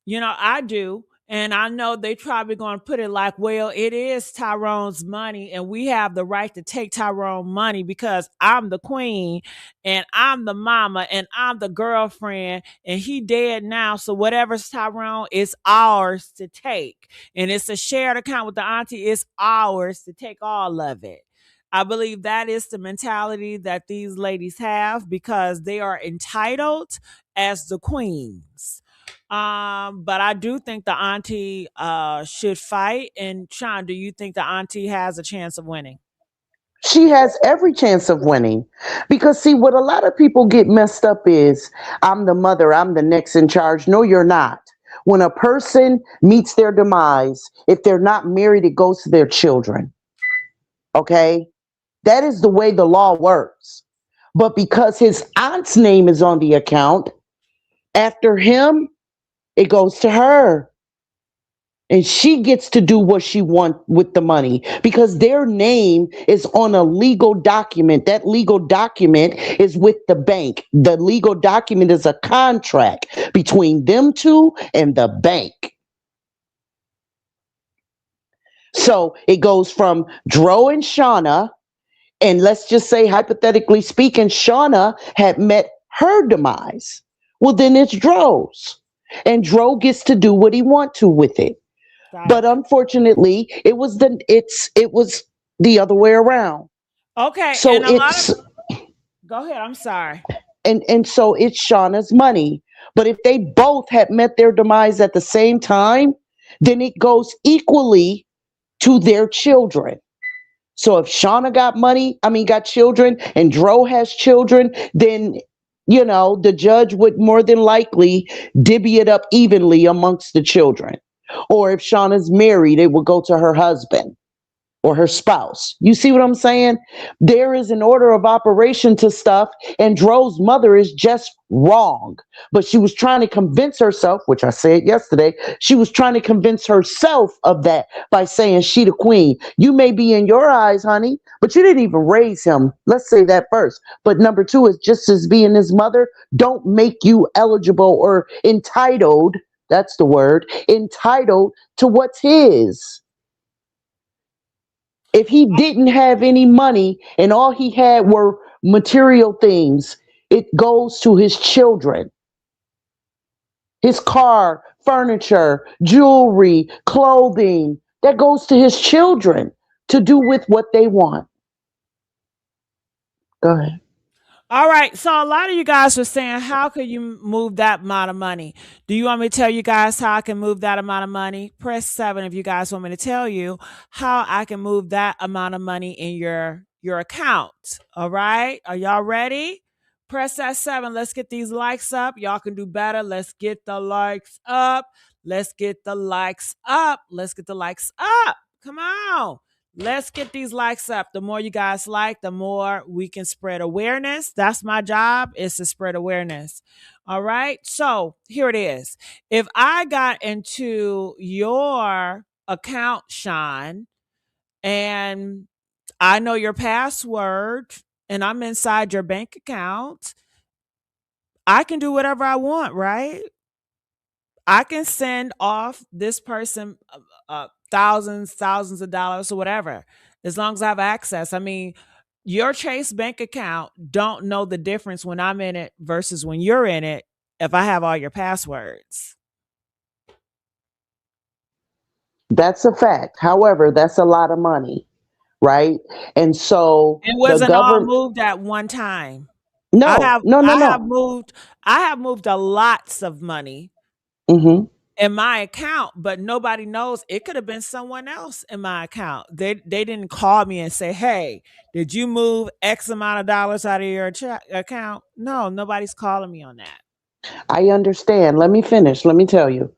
I do. And I know they probably going to put it like, well, it is Tyrone's money and we have the right to take Tyrone money because I'm the queen and I'm the mama and I'm the girlfriend and he dead now. So whatever's Tyrone is ours to take. And it's a shared account with the auntie. It's ours to take all of it. I believe that is the mentality that these ladies have because they are entitled as the queens. But I do think the auntie should fight. And Sean, do you think the auntie has a chance of winning? She has every chance of winning. Because, see, what a lot of people get messed up is I'm the mother, I'm the next in charge. No, you're not. When a person meets their demise, if they're not married, it goes to their children. Okay? That is the way the law works. But because his aunt's name is on the account, after him, it goes to her. And she gets to do what she wants with the money because their name is on a legal document. That legal document is with the bank. The legal document is a contract between them two and the bank. So it goes from Dro and Shauna, and let's just say, hypothetically speaking, Shauna had met her demise. Well, then it's Dro's. And Dro gets to do what he wants to with it. Got But it. unfortunately, it was the other way around. Okay, So and a lot of it's go ahead. I'm sorry. and so it's Shauna's money. But if they both had met their demise at the same time, then it goes equally to their children. So if Shauna got money, I mean got children, and Dro has children, then the judge would more than likely divvy it up evenly amongst the children. Or if Shauna's married, it would go to her husband or her spouse. You see what I'm saying? There is an order of operation to stuff, and Dro's mother is just wrong. But she was trying to convince herself, which I said yesterday, she was trying to convince herself of that by saying she the queen. You may be in your eyes, honey, but you didn't even raise him. Let's say that first. But number two is just as being his mother, don't make you eligible or entitled. That's the word, entitled to what's his. If he didn't have any money and all he had were material things, it goes to his children. His car, furniture, jewelry, clothing, that goes to his children to do with what they want. Go ahead. All right. So a lot of you guys were saying, how could you move that amount of money? Do you want me to tell you guys how I can move that amount of money? Press 7 if you guys want me to tell you how I can move that amount of money in your account. All right. Are y'all ready? Press that 7. Let's get these likes up. Y'all can do better. Let's get the likes up. Let's get the likes up. Let's get the likes up. Come on. Let's get these likes up. The more you guys like, the more we can spread awareness. That's my job, is to spread awareness. All right. So here it is. If I got into your account, Sean, and I know your password and I'm inside your bank account, I can do whatever I want, right? I can send off this person thousands of dollars or whatever, as long as I have access. I mean, your Chase bank account don't know the difference when I'm in it versus when you're in it if I have all your passwords. That's a fact. However, that's a lot of money, right? And so It the wasn't all government, moved at one time. I no, have no, no, I have no. moved I have moved a lots of money Hmm. in my account, but nobody knows. It could have been someone else in my account. They didn't call me and say, "Hey, did you move X amount of dollars out of your account?" No, nobody's calling me on that. I understand. Let me finish. Let me tell you.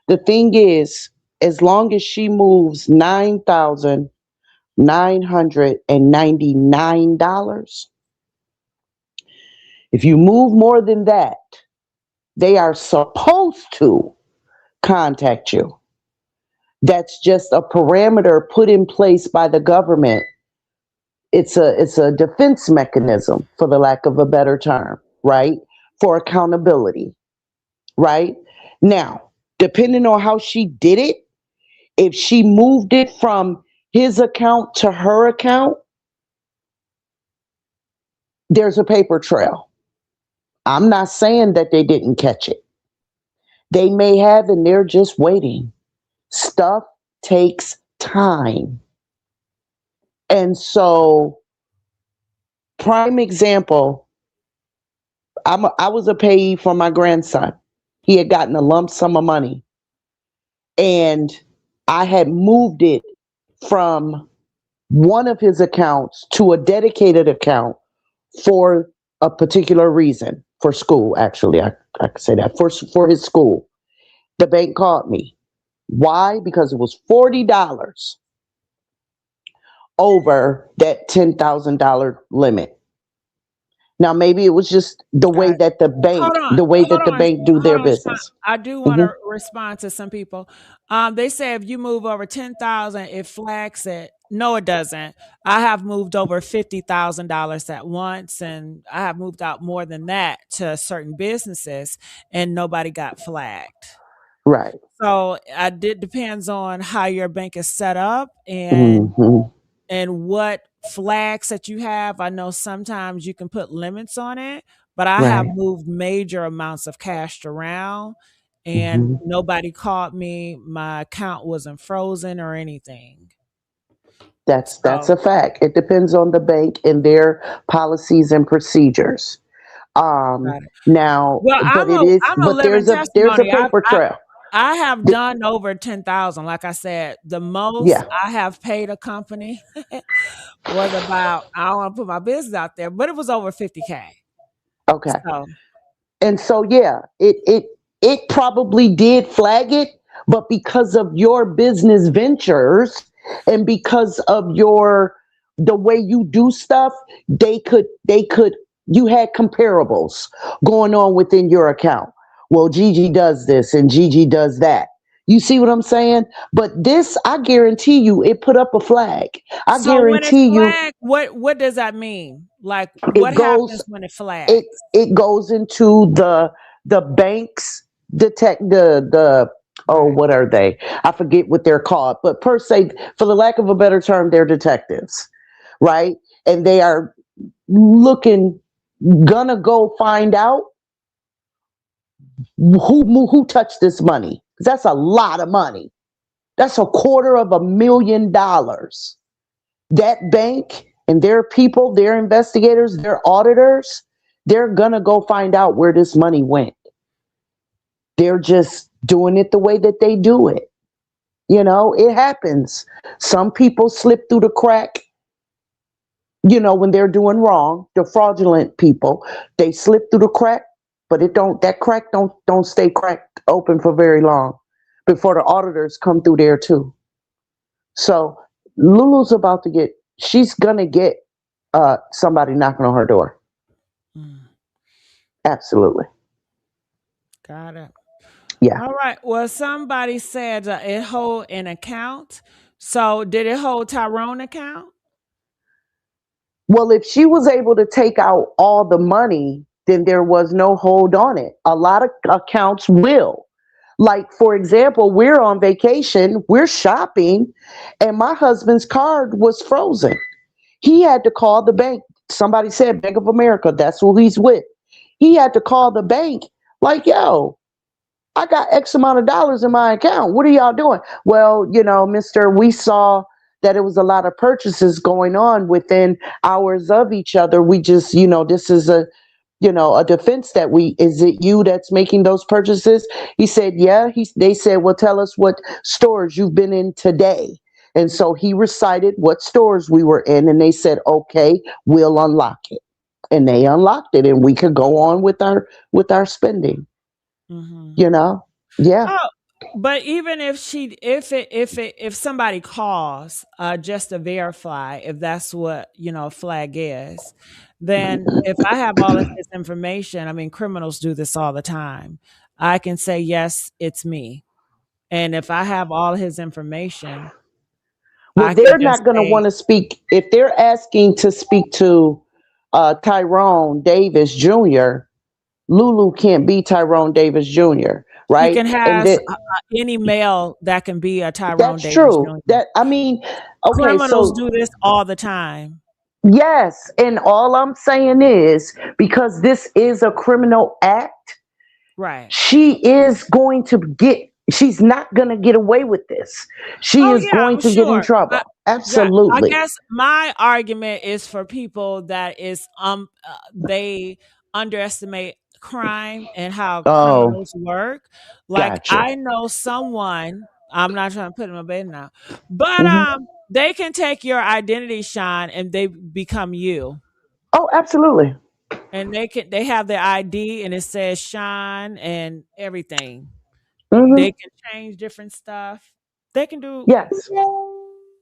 The thing is, as long as she moves $9,999, if you move more than that, they are supposed to contact you. That's just a parameter put in place by the government. It's a defense mechanism, for the lack of a better term, right? For accountability, right? Now, depending on how she did it, if she moved it from his account to her account, there's a paper trail. I'm not saying that they didn't catch it. They may have, and they're just waiting. Stuff takes time. And so, prime example, I was a payee for my grandson. He had gotten a lump sum of money, and I had moved it from one of his accounts to a dedicated account for a particular reason, for school. Actually, I could say that for his school. The bank called me. Why? Because it was $40 over that $10,000 limit. Now maybe it was just the way Got it. that Hold on, do hold their on, Sean. business. I do want Hmm. to respond to some people. They say if you move over 10,000, it flags it. No, it doesn't. I have moved over $50,000 at once, and I have moved out more than that to certain businesses, and nobody got flagged. Right. So it depends on how your bank is set up Hmm. and what flags that you have. I know sometimes you can put limits on it, but I have Right. moved major amounts of cash around and Hmm. nobody called me. My account wasn't frozen or anything. That's So, a fact. It depends on the bank and their policies and procedures. got it. Now, Well, but it is, I'm a but living there's a testimony. paper trail. I have Th- done over 10,000. Like I said, the most yeah. I have paid a company was about, I don't want to put my business out there, but it was over 50K. Okay. So, And so yeah, it probably did flag it, but because of your business ventures and because of your the way you do stuff, they could you had comparables going on within your account. Well, Gigi does this and Gigi does that. You see what I'm saying? But this, I guarantee you, it put up a flag. I so when it's guarantee you, flagged, what does that mean? Like, what it goes happens when it it flags? it goes into the banks detect the oh, Right. what are they? I forget what they're called, but per se, for the lack of a better term, they're detectives, right? And they are looking, gonna go find out who touched this money. 'Cause that's a lot of money. That's $250,000. That bank and their people, their investigators, their auditors, they're gonna go find out where this money went. They're just doing it the way that they do it. It happens. Some people slip through the crack, when they're doing wrong. The fraudulent people, they slip through the crack, but that crack don't stay cracked open for very long before the auditors come through there too. So Lulu's about to get she's gonna get somebody knocking on her door. Mm, Absolutely. got it. Yeah. All right. Well, somebody said it hold an account. So did it hold Tyrone account? Well, if she was able to take out all the money, then there was no hold on it. A lot of accounts will. Like, for example, we're on vacation, we're shopping, and my husband's card was frozen. He had to call the bank. Somebody said Bank of America, that's who he's with. He had to call the bank, like, yo, I got X amount of dollars in my account. What are y'all doing? Well, mister, we saw that it was a lot of purchases going on within hours of each other. We just, this is a defense that is it you that's making those purchases? He said, yeah. They said, well, tell us what stores you've been in today. And so he recited what stores we were in, and they said, okay, we'll unlock it. And they unlocked it, and we could go on with our spending. Hmm. You know? Yeah. Oh, but even if somebody calls just to verify if that's what a flag is, then if I have all of his information, I mean criminals do this all the time. I can say yes, it's me, and if I have all his information, Well, I can they're just not going to want say to speak if they're asking to speak to Tyrone Davis Jr. Lulu can't be Tyrone Davis Jr. he Right? can And has that any male that can be a Tyrone that's Davis true. Jr. That I mean, okay, Criminals so do this all the time. yes, and all I'm saying is because this is a criminal act, Right. she's not going to get away with this. She Oh is yeah, going I'm to get in sure. trouble. Yeah, I Absolutely. guess my argument is for people that is they underestimate crime and how Oh, criminals work. Like gotcha. I know someone, I'm not trying to put in my bed now, but Hmm. they can take your identity, Sean, and they become you. Oh, absolutely. And they have their ID and it says Sean and everything. They Hmm. can change different stuff. They can do Yes,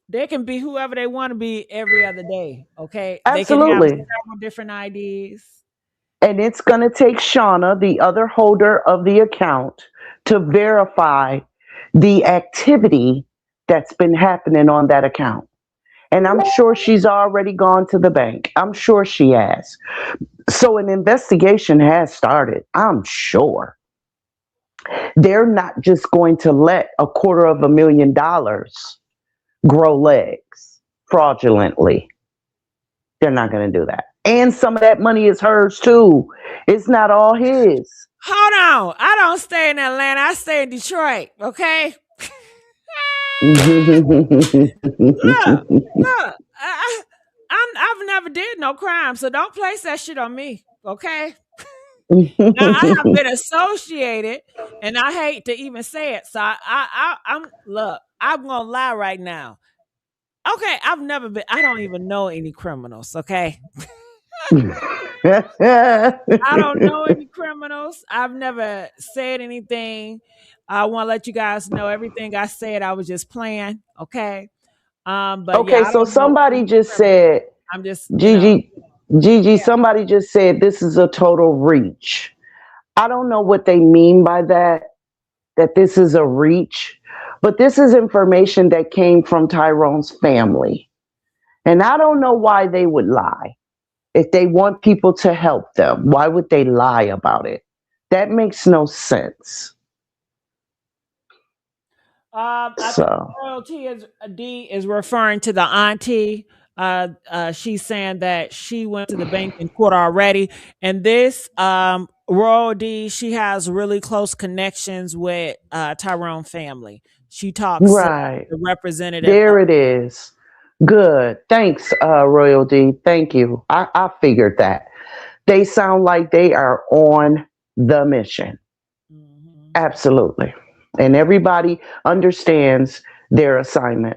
they can be whoever they want to be every other day. Okay. They can have absolutely. several different IDs. And it's going to take Shauna, the other holder of the account, to verify the activity that's been happening on that account. And I'm sure she's already gone to the bank. I'm sure she has. So an investigation has started. I'm sure. They're not just going to let $250,000 grow legs fraudulently. They're not going to do that. And some of that money is hers too. It's not all his. Hold on. I don't stay in Atlanta. I stay in Detroit. Okay. Look, look. I've never did no crime, so don't place that shit on me. Okay. Now I have been associated, and I hate to even say it. So I'm look. I'm gonna lie right now. Okay, I've never been. I don't even know any criminals. Okay, I don't know any criminals. I've never said anything. I want to let you guys know everything I said. I was just playing. Okay. But yeah, Okay, I so don't know somebody any just criminals. said, I'm just, Gigi, Gigi, yeah. somebody just said this is a total reach. I don't know what they mean by that this is a reach, but this is information that came from Tyrone's family. And I don't know why they would lie. If they want people to help them, why would they lie about it? That makes no sense. I think So, royalty is D is referring to the auntie. She's saying that she went to the bank in court already, and this Royal D, she has really close connections with Tyrone family. She talks to right. the representative. There it is. Good. Thanks, Royal D. Thank you. I figured that. They sound like they are on the mission. Mhm. Absolutely. And everybody understands their assignment.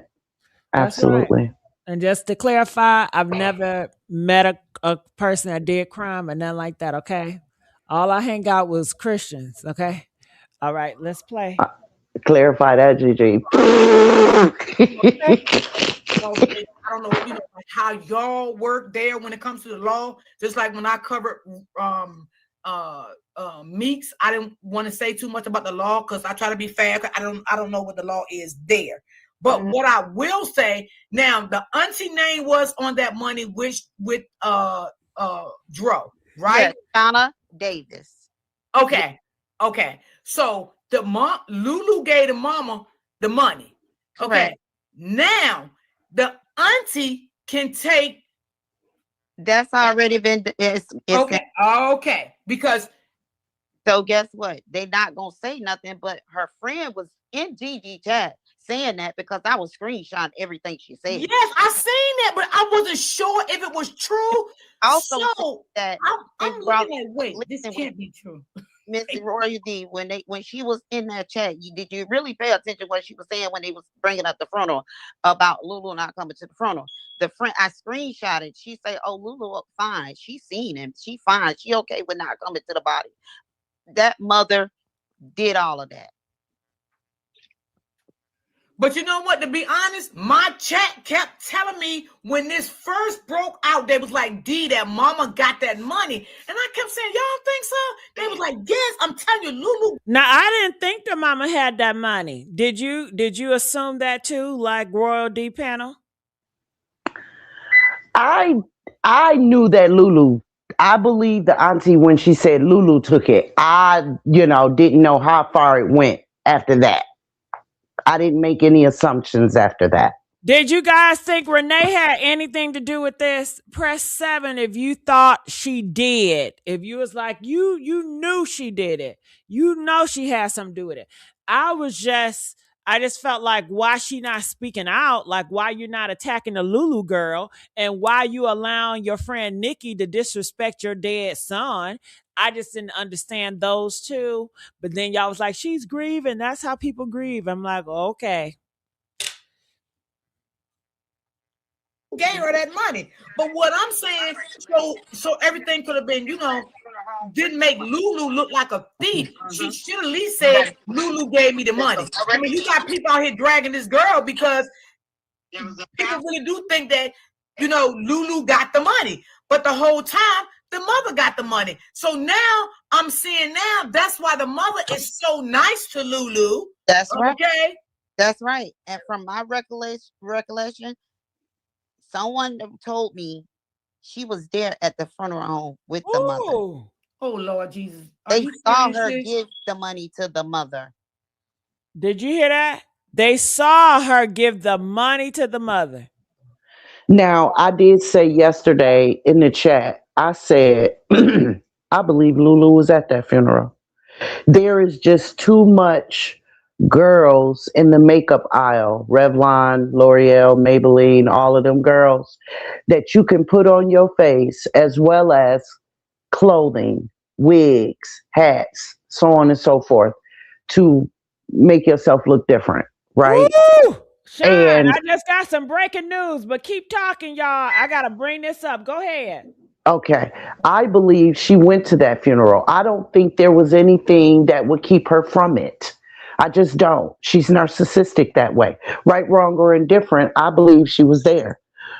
That's right. Absolutely. And just to clarify, I've never met a person that did crime or nothing like that. Okay, all I hang out was Christians. Okay. All right, let's play. Clarify that, Gigi. Okay. So I don't know, like how y'all work there when it comes to the law. Just like when I covered Meeks, I didn't want to say too much about the law because I try to be fair. I don't know what the law is there. But what I will say now, the auntie name was on that money, which with Dro, right? Yes, Shauna Davis. Okay. Okay. So the mom Lulu gave the mama the money. Okay. Correct. Now the auntie can take. That's already been. It's Okay. Okay. Because so guess what? They not gonna say nothing, but her friend was in Gigi chat saying that because I was screenshotting everything she said. yes, I seen that, but I wasn't sure if it was true. Also said So that they I'm brought. looking at wait, this Listen, can't be true. Miss Royalty, when she was in that chat, did you really pay attention what she was saying when they was bringing up the frontal about Lulu not coming to the frontal? The friend I screenshotted. She say, "Oh, Lulu, fine. She seen him. She fine. She okay with not coming to the body." That mother did all of that. But you know what? To be honest, my chat kept telling me when this first broke out, they was like, D, that mama got that money. And I kept saying, y'all don't think so? They was like, yes, I'm telling you, Lulu. Now I didn't think the mama had that money. Did you? Did you assume that too, like Royal D panel? I I knew that Lulu. I believed the auntie when she said Lulu took it. I didn't know how far it went after that. I didn't make any assumptions after that. Did you guys think Renee had anything to do with this? Press 7 if you thought she did. If you was like, you knew she did it. You know she had something to do with it. I just felt like why she not speaking out, like why you're not attacking the Lulu girl and why you allowing your friend Nikki to disrespect your dead son. I just didn't understand those two. But then y'all was like, she's grieving. That's how people grieve. I'm like, okay. Gave her that money. But what I'm saying, so everything could have been, didn't make Lulu look like a thief. She should at least said Lulu gave me the money. I mean, you got people out here dragging this girl because people really do think that Lulu got the money, but the whole time the mother got the money. So now I'm seeing that's why the mother is so nice to Lulu. That's right. Okay, that's right. And from my recollection, someone told me she was there at the funeral home with the mother. Ooh. Oh Lord Jesus! They saw her give the money to the mother. Did you hear that? They saw her give the money to the mother. Now, I did say yesterday in the chat, I said, I believe Lulu was at that funeral. There is just too much girls in the makeup aisle, Revlon, L'Oreal, Maybelline, all of them girls that you can put on your face, as well as clothing, wigs, hats, so on and so forth, to make yourself look different, right? Woo! Sean, I just got some breaking news, but keep talking, y'all. I got to bring this up. Go ahead. Okay. I believe she went to that funeral. I don't think there was anything that would keep her from it. I just don't. She's narcissistic that way. Right, wrong, or indifferent, I believe she was there.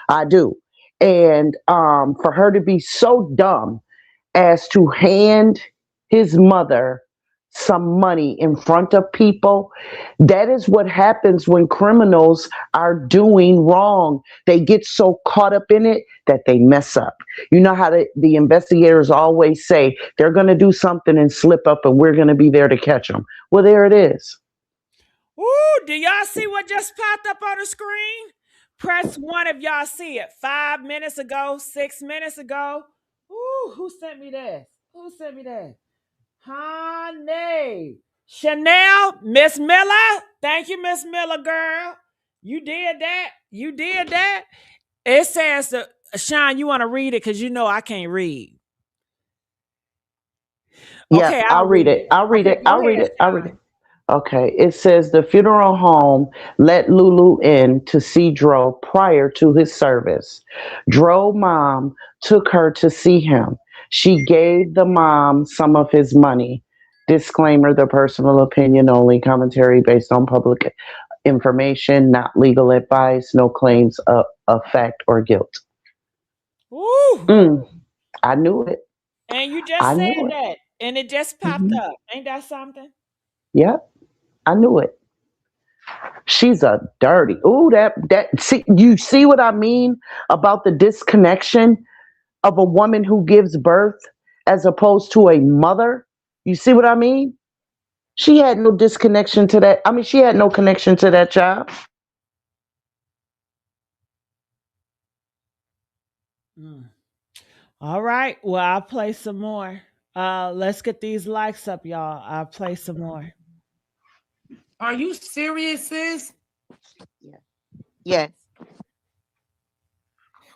I do. And for her to be so dumb as to hand his mother some money in front of people, that is what happens when criminals are doing wrong. They get so caught up in it that they mess up. You know how the investigators always say they're going to do something and slip up and we're going to be there to catch them. Well, there it is. Ooh, do y'all see what just popped up on the screen? Press 1 if y'all see it. 5 minutes ago, 6 minutes ago. Ooh, who sent me this? Who sent me that? Honey. Chanel, Miss Miller. Thank you, Miss Miller, girl. You did that. You did that. It says, Sean, you want to read it because you know I can't read. Yeah, Okay, I'll read it. I'll read it. I'll read ahead, it. I'll read it. Okay, it says the funeral home let Lulu in to see Dro prior to his service. Dro mom took her to see him. She gave the mom some of his money. Disclaimer, the personal opinion only, commentary based on public information, not legal advice, no claims of fact or guilt. Ooh. I knew it. And you just I said knew it. that. And it just popped Hmm. up. Ain't that something? Yep, I knew it. She's a dirty. Ooh, see, you see what I mean about the disconnection of a woman who gives birth as opposed to a mother? You see what I mean? She had no disconnection to that. I mean, she had no connection to that child. Mm. All right. Well, I'll play some more. Let's get these likes up, y'all. I'll play some more. Are you serious, sis? Yeah. Yes.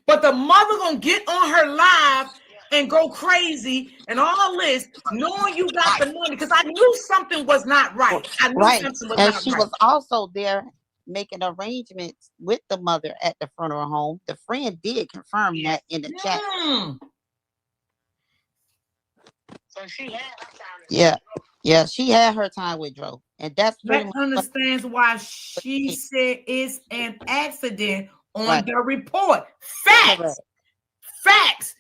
But the mother gonna get on her live and go crazy and all this, knowing you got the money, because I knew something was not right. I knew Right. something was And not she right. was also there making arrangements with the mother at the funeral home. The friend did confirm that in the chat. So she had her time. Yeah. Yeah, she had her time with Dro. And that's pretty That much understands why she said it's an accident on right. the report. Facts. Correct. Facts.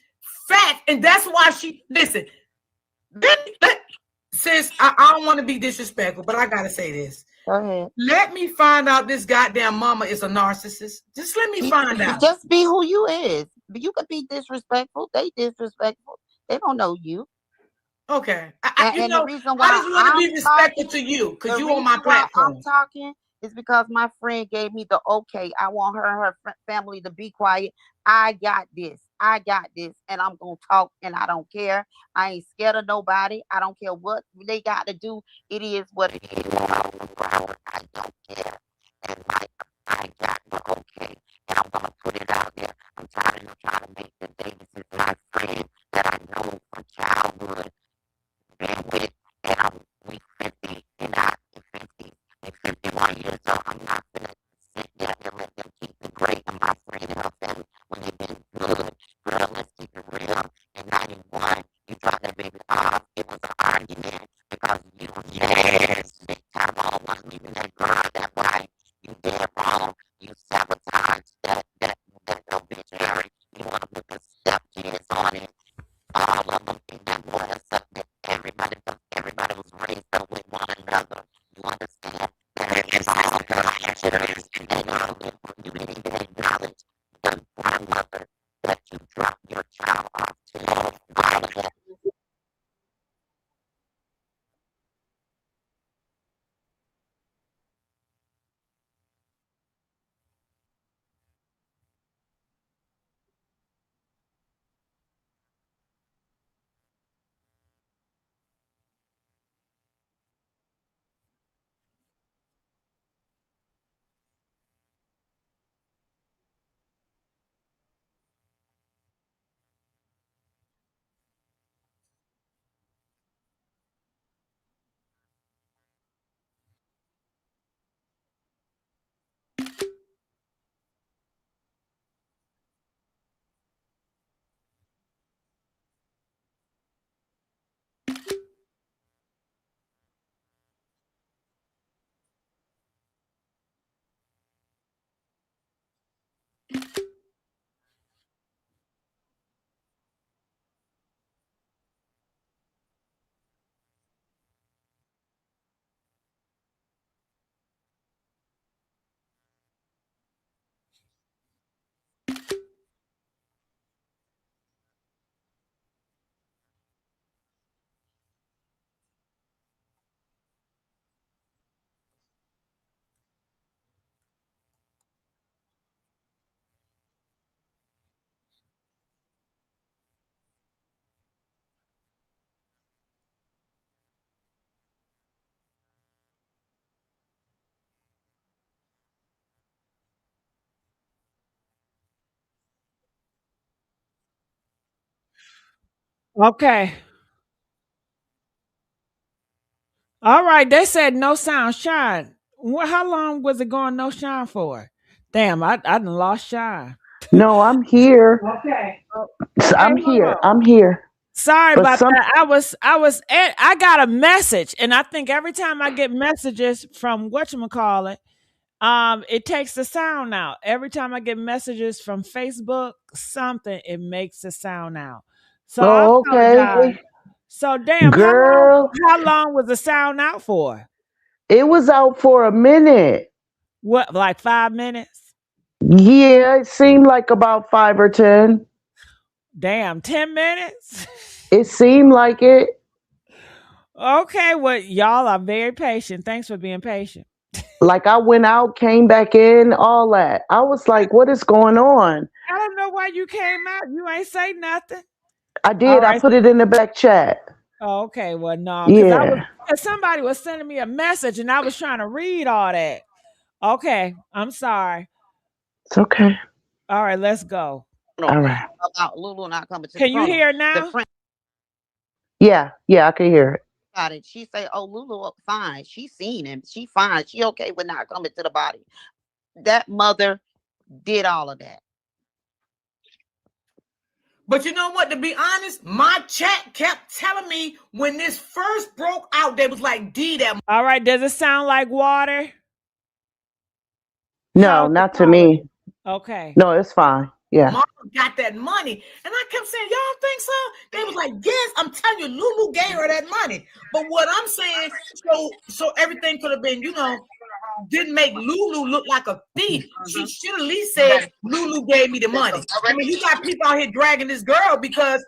Facts. And that's why she listen. Sis, I don't want to be disrespectful, but I gotta say this. Go ahead. Let me find out this goddamn mama is a narcissist. Just let me find out. Just be who you is. You could be disrespectful. They disrespectful. They don't know you. Okay. The reason why I just want to be I'm respectful talking, to you because the you on my reason why platform. I'm talking is because my friend gave me the okay. I want her and her family to be quiet. I got this. I got this. And I'm going to talk and I don't care. I ain't scared of nobody. I don't care what they got to do. It is what it is. I don't care. And I got the okay. And I'm going to put it out there. I'm tired of trying to make the Davises my friend that I know from childhood. 4 years old. I'm not gonna sit there and let them keep the great in my friend and her family when they've been good. Girl, let's keep it real. In 91, you dropped that baby off. It was an argument because you, yes, Tyrone wasn't even that girl that way. You dead wrong. You sabotaged that obituary. You want to put the stepkids on it. All of them in that boy or something. Everybody was raised up with one another. You understand? It's all girl accidents. And you didn't even acknowledge the grandmother that you dropped your child off to. Okay. All right. They said no sound shine. How long was it going no shine for? Damn, I done lost shine. No, I'm here. Okay. Okay, I'm hold here. on. I'm here. Sorry But about some that. I got a message, and I think every time I get messages from whatchamacallit, it takes the sound out. Every time I get messages from Facebook, something, it makes the sound out. So I oh, okay. apologize. So damn, Girl, how long was the sound out for? it was out for a minute. What, like 5 minutes? Yeah, it seemed like about 5 or 10. Damn, 10 minutes? It seemed like it. Okay, well, y'all are very patient. Thanks for being patient. Like I went out, came back in, all that. I was like, what is going on? I don't know why you came out. You ain't say nothing. I All did. I right. put it in the back chat. Oh, okay. Well, no, Yeah, cause somebody was sending me a message and I was trying to read all that. Okay, I'm sorry. it's okay. All right, let's go. All right. About Lulu not coming to the Can you funeral. hear The now? friend Yeah, yeah, I can hear it. about it. She say, "Oh, Lulu, fine. She seen him. She fine. She okay with not coming to the body." That mother did all of that. But you know what? To be honest, my chat kept telling me when this first broke out, they was like, D, that All right, does it sound like water? No, How's the not to quality? me. Okay. No, it's fine. Yeah. mama got that money. And I kept saying, y'all think so? They was like, yes, I'm telling you, Lulu gave her that money. But what I'm saying, so everything could have been, didn't make Lulu look like a thief. She should at least said, Lulu gave me the money. I mean, you got people out here dragging this girl because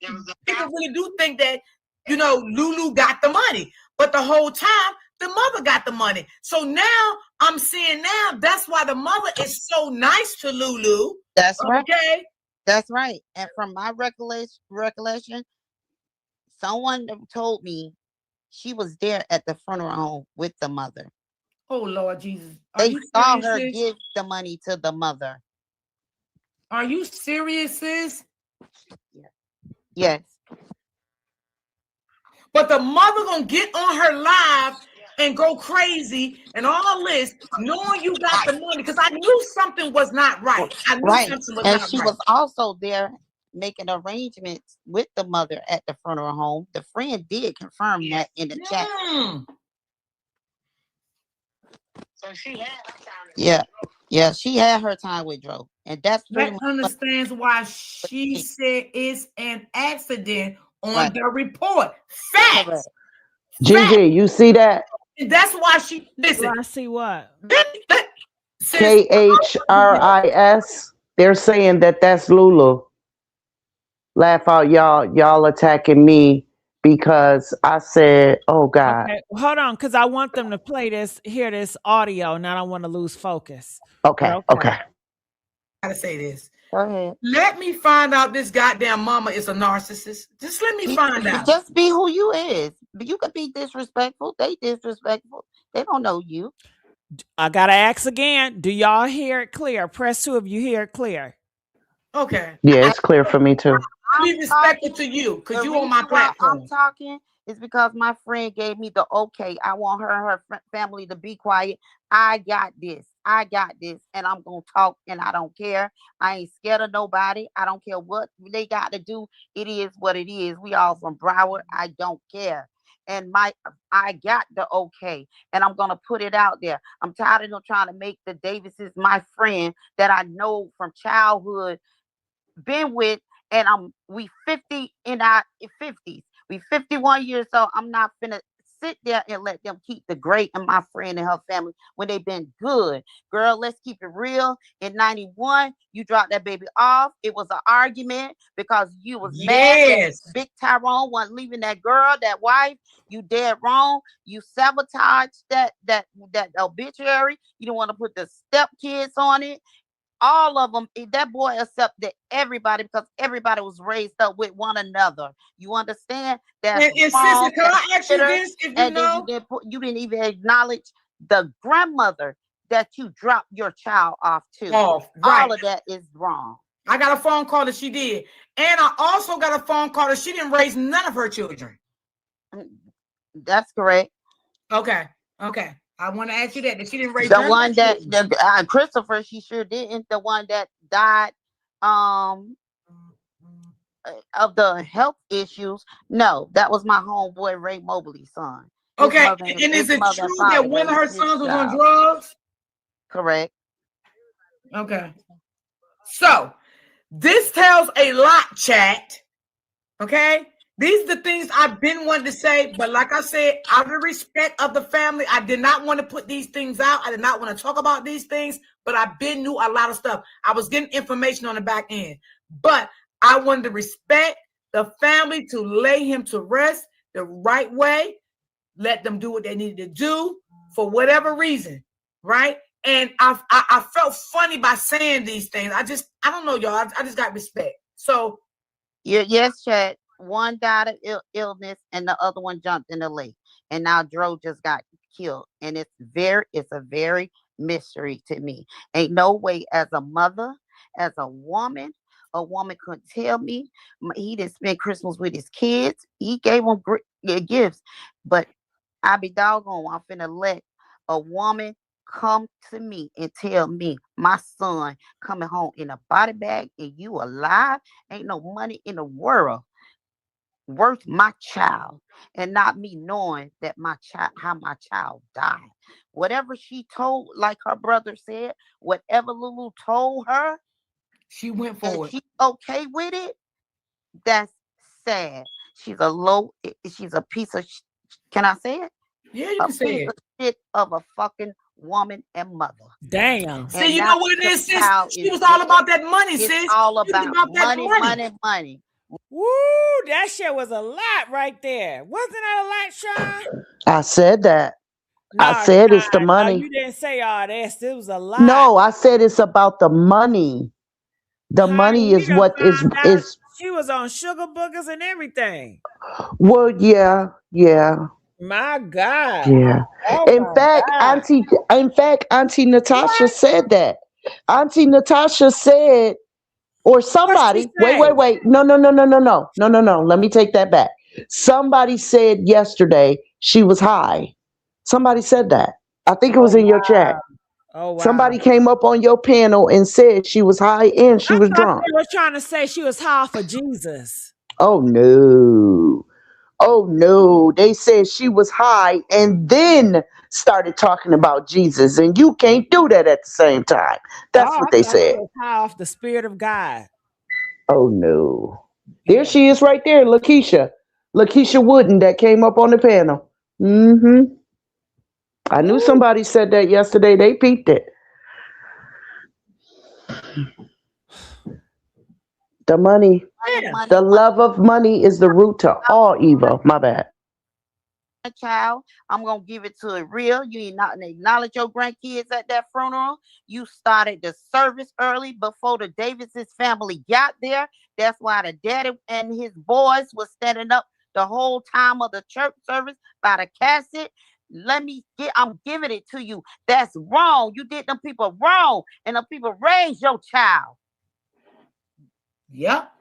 people really do think that, Lulu got the money. But the whole time, the mother got the money. So now I'm seeing that's why the mother is so nice to Lulu. That's right. Okay. That's right. And from my recollection, someone told me she was there at the funeral home with the mother. Oh Lord Jesus. Are They you saw serious, her sis? give the money to the mother. Are you serious, sis? Yes. But the mother gonna get on her live and go crazy and all this, knowing you got the money, because I knew something was not right. I knew Right. something was And not she right. was also there making arrangements with the mother at the funeral home. The friend did confirm that in the chat. So she had her time. Yeah. Yeah, she had her time with Dro. And that's pretty That much understands why she said it's an accident on right. the report. Facts. Correct. Facts. Gigi, you see that? And that's why she Do listen. I see what? Since KHRIS. They're saying that that's Lulu. Laugh out, y'all. Y'all attacking me because I said, "Oh God." Okay, hold on, because I want them to hear this audio, and I don't want to lose focus. But Okay, okay. okay. I gotta say this. Go ahead. Let me find out this goddamn mama is a narcissist. Just let me find out. Just be who you is. You could be disrespectful. They disrespectful. They don't know you. I gotta ask again. Do y'all hear it clear? Press 2 if you hear it clear. Okay. Yeah, it's clear for me too. Be respectful to you because you on my platform. I'm talking is because my friend gave me the okay. I want her and her family to be quiet. I got this. I got this. And I'm going to talk and I don't care. I ain't scared of nobody. I don't care what they got to do. It is what it is. We all from Broward. I don't care. And I got the okay. And I'm going to put it out there. I'm tired of them trying to make the Davises my friend that I know from childhood, been with, and we 50 in our 50s. We 51 years old. I'm not finna sit there and let them keep the great and my friend and her family when they've been good. Girl, let's keep it real. In 91, you dropped that baby off. It was an argument because you was mad that Big Tyrone wasn't leaving that girl, that wife. You dead wrong. You sabotaged that obituary. You don't want to put the stepkids on it. All of them, that boy accepted everybody because everybody was raised up with one another. You understand? That's and sister, can I ask you this? If you know, you didn't even acknowledge the grandmother that you dropped your child off to. Right. All of that is wrong. I got a phone call that she did. And I also got a phone call that she didn't raise none of her children. That's correct. Okay. I want to ask you that she didn't raise the one that Christopher, she sure didn't. The one that died of the health issues. No, that was my homeboy Ray Mobley's son. Okay, and is it true that one of her sons was on drugs? Correct. Okay. So this tells a lot, chat. Okay. These are the things I've been wanting to say, but like I said, out of respect of the family, I did not want to put these things out. I did not want to talk about these things, but I've been knew a lot of stuff. I was getting information on the back end, but I wanted to respect the family to lay him to rest the right way, let them do what they needed to do for whatever reason, right? And I felt funny by saying these things. I don't know, y'all. I just got respect. So, yes, Chad. One died of illness and the other one jumped in the lake. And now Dro just got killed. And it's a very mystery to me. Ain't no way as a mother, as a woman couldn't tell me. He didn't spend Christmas with his kids. He gave them gifts. But I be doggone, I'm finna let a woman come to me and tell me my son coming home in a body bag and you alive. Ain't no money in the world worth my child, and not me knowing that how my child died. Whatever she told, like her brother said, whatever Lulu told her, she went for it. She's okay with it. That's sad. She's a piece of can I say it? Yeah, you can say it. A shit of a fucking woman and mother. Damn. See, you know what it is, sis? She was all about that money, sis. It's all about money. Woo, that shit was a lot right there. Wasn't that a lot, Sean? I said that. No, I said Sean, it's the money. No, you didn't say all this. It was a lot. No, I said it's about the money. The money is what is. She was on sugar boogers and everything. Well, yeah. My God. Yeah. Oh in fact, Auntie Natasha said that. Auntie Natasha said, or somebody. Wait. No. Let me take that back. Somebody said yesterday she was high. Somebody said that. I think it Oh was in your wow. chat. Oh wow. Somebody came up on your panel and said she was high and she I was thought drunk. they were trying to say she was high for Jesus. Oh no. Oh no. They said she was high and then started talking about Jesus. And you can't do that at the same time. Oh, That's I what they thought she said. was high off the Spirit of God. Oh no. There Yeah. she is right there, Lakeisha. Lakeisha Wooden that came up on the panel. Mm-hmm. I knew Woo. somebody said that yesterday. They peeped it. The money, Money, Yeah. money, the money. love of money is the root to all evil. My bad. A child, I'm gonna give it to it real. You ain't not acknowledge your grandkids at that funeral. You started the service early before the Davises family got there. That's why the daddy and his boys was standing up the whole time of the church service by the casket. I'm giving it to you. That's wrong. You did them people wrong, and the people raised your child. Yep.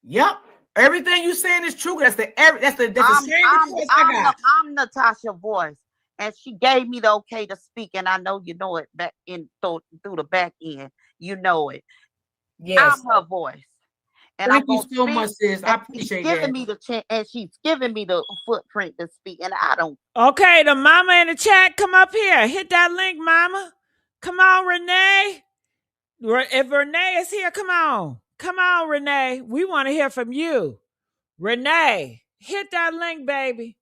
Yep. Everything you saying is true. That's the I'm same I'm request I I'm got. I'm Natasha Voice, and she gave me the okay to speak, and I know you know it back in through the back end. You know it. I'm Yes. her voice, and I'm Thank you gonna so speak. much, sis. And I she's appreciate giving that. me the chance, and she's giving me the footprint to speak, and I don't. Okay, the mama in the chat, come up here. Hit that link, mama. Come on, Renee. If Renee is here, come on. Come on, Renee. We want to hear from you. Renee, hit that link, baby.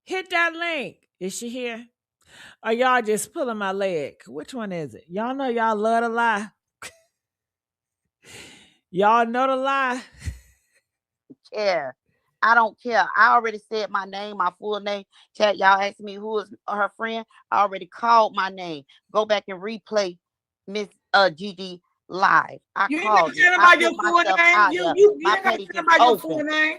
Hit that link. Is she here? Or y'all just pulling my leg? Which one is it? Y'all know y'all love to lie. Y'all know the lie. Care. I don't care. I already said my name, my full name. Chat, y'all asked me who is her friend. I already called my name. Go back and replay Miss Gigi live. I You ain't gotta called it. tell I nobody your put full myself name. out You there. you you My ain't gotta page tell is nobody your full open. name.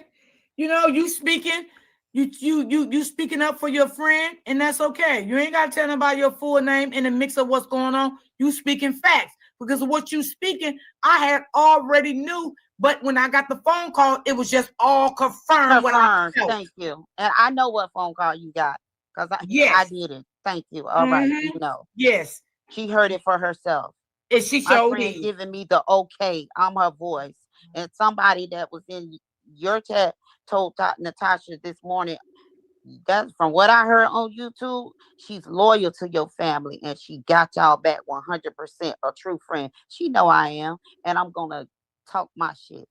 You speaking. You speaking up for your friend, and that's okay. You ain't gotta tell nobody your full name in the mix of what's going on. You speaking facts because of what you speaking. I had already knew, but when I got the phone call, it was just all confirmed what I Confirmed. felt. Thank you. And I know what phone call you got because I Yes. did it. Thank you. All right. You Mm-hmm. know, Yes. she heard it for herself. And she My showed friend it. giving me the okay. I'm her voice. And somebody that was in your chat told Natasha this morning, that's from what I heard on YouTube, she's loyal to your family and she got y'all back 100%, a true friend. She know I am, and I'm gonna talk my shit.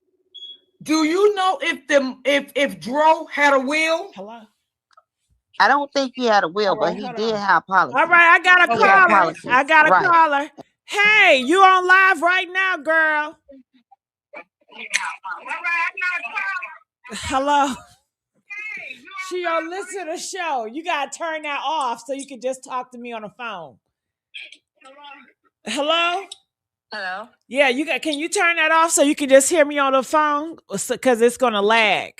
Do you know if Dro had a will? Hello? I don't think he had a will, All but right, he hold did on. have All policies. right, I got a He had Okay. caller. I policies, got a right? caller. Hey, you on live right now, girl. Hello. She don't listen to the show. You gotta turn that off so you can just talk to me on the phone. Hello? Hello. Yeah, can you turn that off so you can just hear me on the phone? Because it's gonna lag.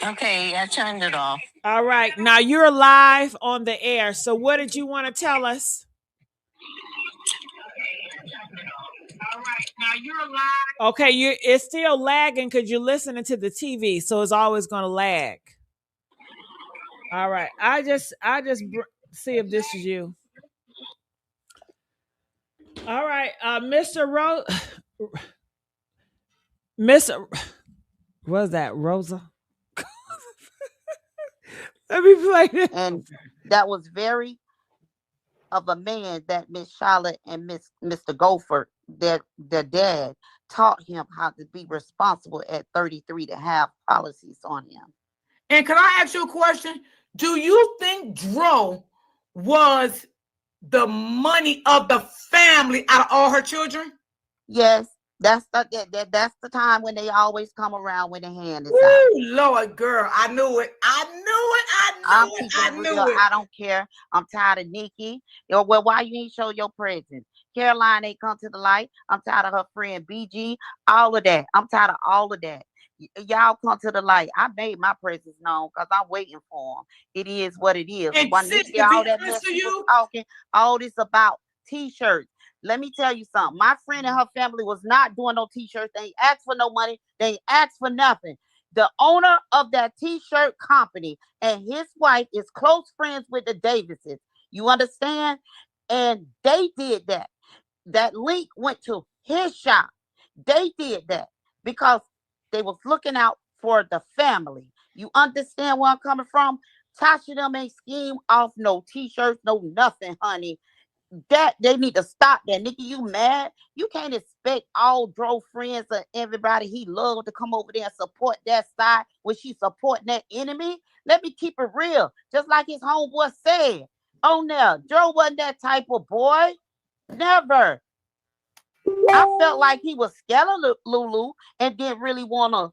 Okay, I turned it off. All right. Now you're live on the air. So what did you want to tell us? Okay, it's still lagging because you're listening to the TV, so it's always gonna lag. All right. See if this is you. All right, Mr. Rose, Mr. What's that, Rosa? Let me play this. And that was very of a man that Miss Charlotte and Mr. Goldford, their dad, taught him how to be responsible at 33 to have policies on him. And can I ask you a question? Do you think Dro was the money of the family out of all her children? Yes, that's the time when they always come around when the hand is out. Woo, Lord, girl, I knew it. I knew it. I I'm knew it. keeping I it real. knew it. I don't care. I'm tired of Nikki. Well, why you ain't show your presence? Caroline ain't come to the light. I'm tired of her friend BG. All of that. I'm tired of all of that. Y'all come to the light. I made my presence known because I'm waiting for them. It is what it is. And When sis, Nikki, to be all that honest mess to she was you, talking, all this about t-shirts. Let me tell you something. My friend and her family was not doing no t-shirts. They ain't asked for no money. They ain't asked for nothing. The owner of that t-shirt company and his wife is close friends with the Davises. You understand? And they did that. That link went to his shop. They did that because they was looking out for the family. You understand where I'm coming from? Tasha them ain't scheme off no t-shirts, no nothing, honey. That they need to stop that. Nikki, you mad? You can't expect all Dro friends and everybody he loved to come over there and support that side when she supporting that enemy. Let me keep it real. Just like his homeboy said. Oh no, Dro wasn't that type of boy. Never. I felt like he was scared of Lulu and didn't really want to,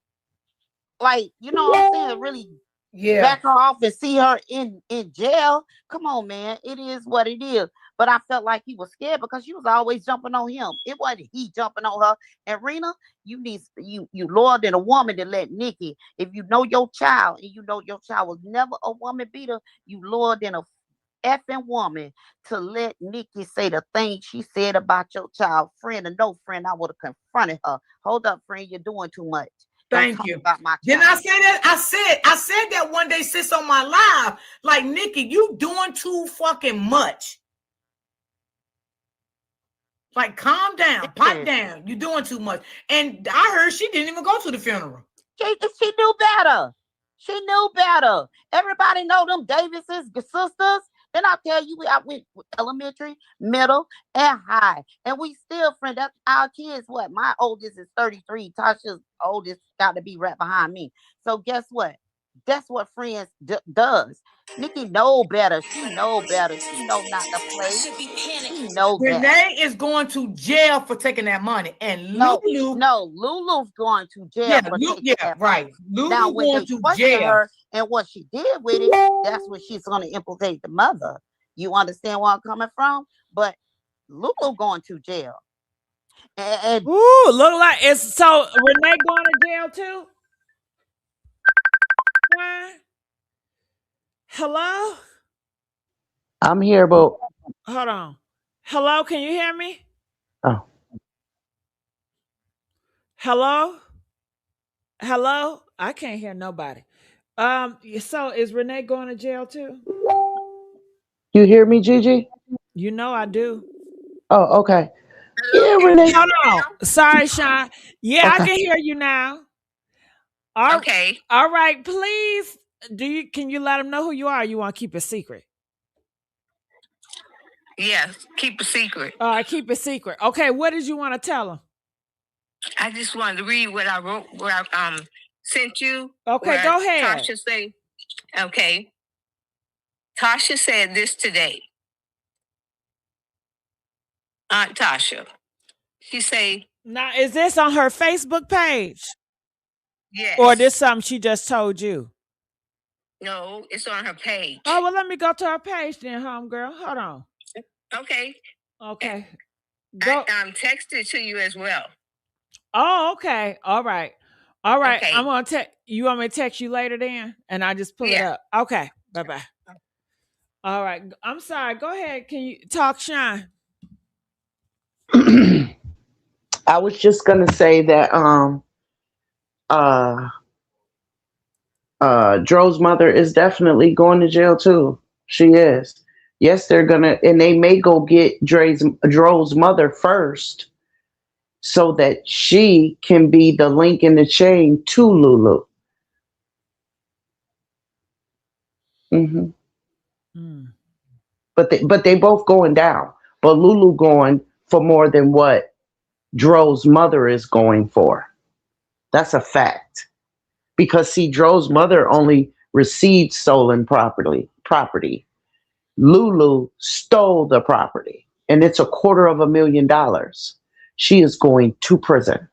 like, you know what I'm saying, really Yeah. back her off and see her in jail. Come on, man. It is what it is. But I felt like he was scared because she was always jumping on him. It wasn't he jumping on her. And Rena, you need you lower than a woman to let Nikki. If you know your child and you know your child was never a woman beater, you lower than a effing woman to let Nikki say the thing she said about your child. Friend or no friend, I would have confronted her. Hold up, friend, you're doing too much. Don't Thank talk you. about my Didn't child. I say that? I said that one day, sis, on my live. Like, Nikki, you doing too fucking much. Like, calm down, pipe down. You doing too much. And I heard she didn't even go to the funeral. She knew better. She knew better. Everybody know them Davises, sisters. Then I tell you, I went elementary, middle, and high, and we still friends. That's our kids. What? My oldest is 33. Tasha's oldest got to be right behind me. So guess what? That's what friends does. Nikki know better. She know better. She know not to play. She know better. Renee is going to jail for taking that money, and No, Lulu, no, Lulu's going to jail yeah, for taking that right. money. Now, Lulu when going they to question jail. her and what she did with it, that's when she's going to implicate the mother. You understand where I'm coming from? But Lulu going to jail. And Ooh, look like it's so Renee going to jail too? Why? Hello? I'm here, but Hold on. Hello, can you hear me? oh, Hello? Hello? I can't hear nobody. So is Renee going to jail too? you hear me, Gigi? You know I do. Oh, okay. Hello, Yeah, can you Renee. hear Hold me on. now? Sorry, Sean. Yeah, I Okay. can hear you now. All, Okay. all right, please. Can you let them know who you are? Or you want to keep it secret? Yes, keep a secret. All right, keep it secret. Okay, what did you want to tell them? I just wanted to read what I wrote, what I sent you. Okay, Where go ahead. Tasha say, okay. Tasha said this today. Aunt Tasha. She say, Now, is this on her Facebook page? Or yes. this something she just told you? No, it's on her page. Oh, well, let me go to her page then, homegirl. Hold on. Okay. Okay. Go. I texted it to you as well. Oh, okay. All right. All right. Okay. I'm gonna text you. Want me to text you later then? And I just pull it Yeah. up. Okay. Bye-bye. All right. I'm sorry. Go ahead. Can you talk, Shine? I was just gonna say that uh Dro's mother is definitely going to jail too. She is. Yes, they're gonna, and they may go get Dro's mother first so that she can be the link in the chain to Lulu. hmm Mm. But they both going down. But Lulu going for more than what Dro's mother is going for. That's a fact. Because see, Dro's mother only received stolen property. Lulu stole the property, and it's $250,000. She is going to prison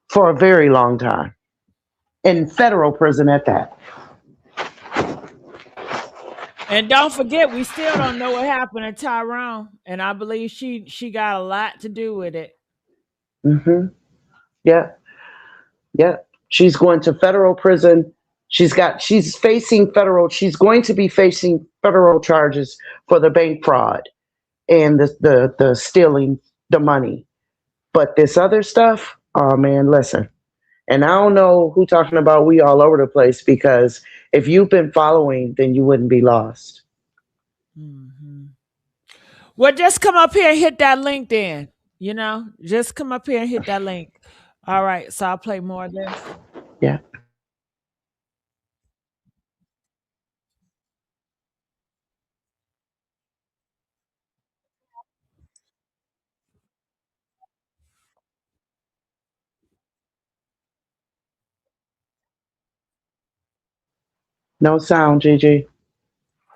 for a very long time, in federal prison at that. And don't forget, we still don't know what happened to Tyrone, and I believe she got a lot to do with it. hmm Yeah, yeah. She's going to federal prison. She's going to be facing federal charges for the bank fraud and the stealing the money. But this other stuff, oh man, listen. And I don't know who talking about we all over the place because if you've been following, then you wouldn't be lost. Hmm. Well, just come up here and hit that link then. Just come up here and hit that link. All right, so I'll play more of this. Yeah. No sound, Gigi.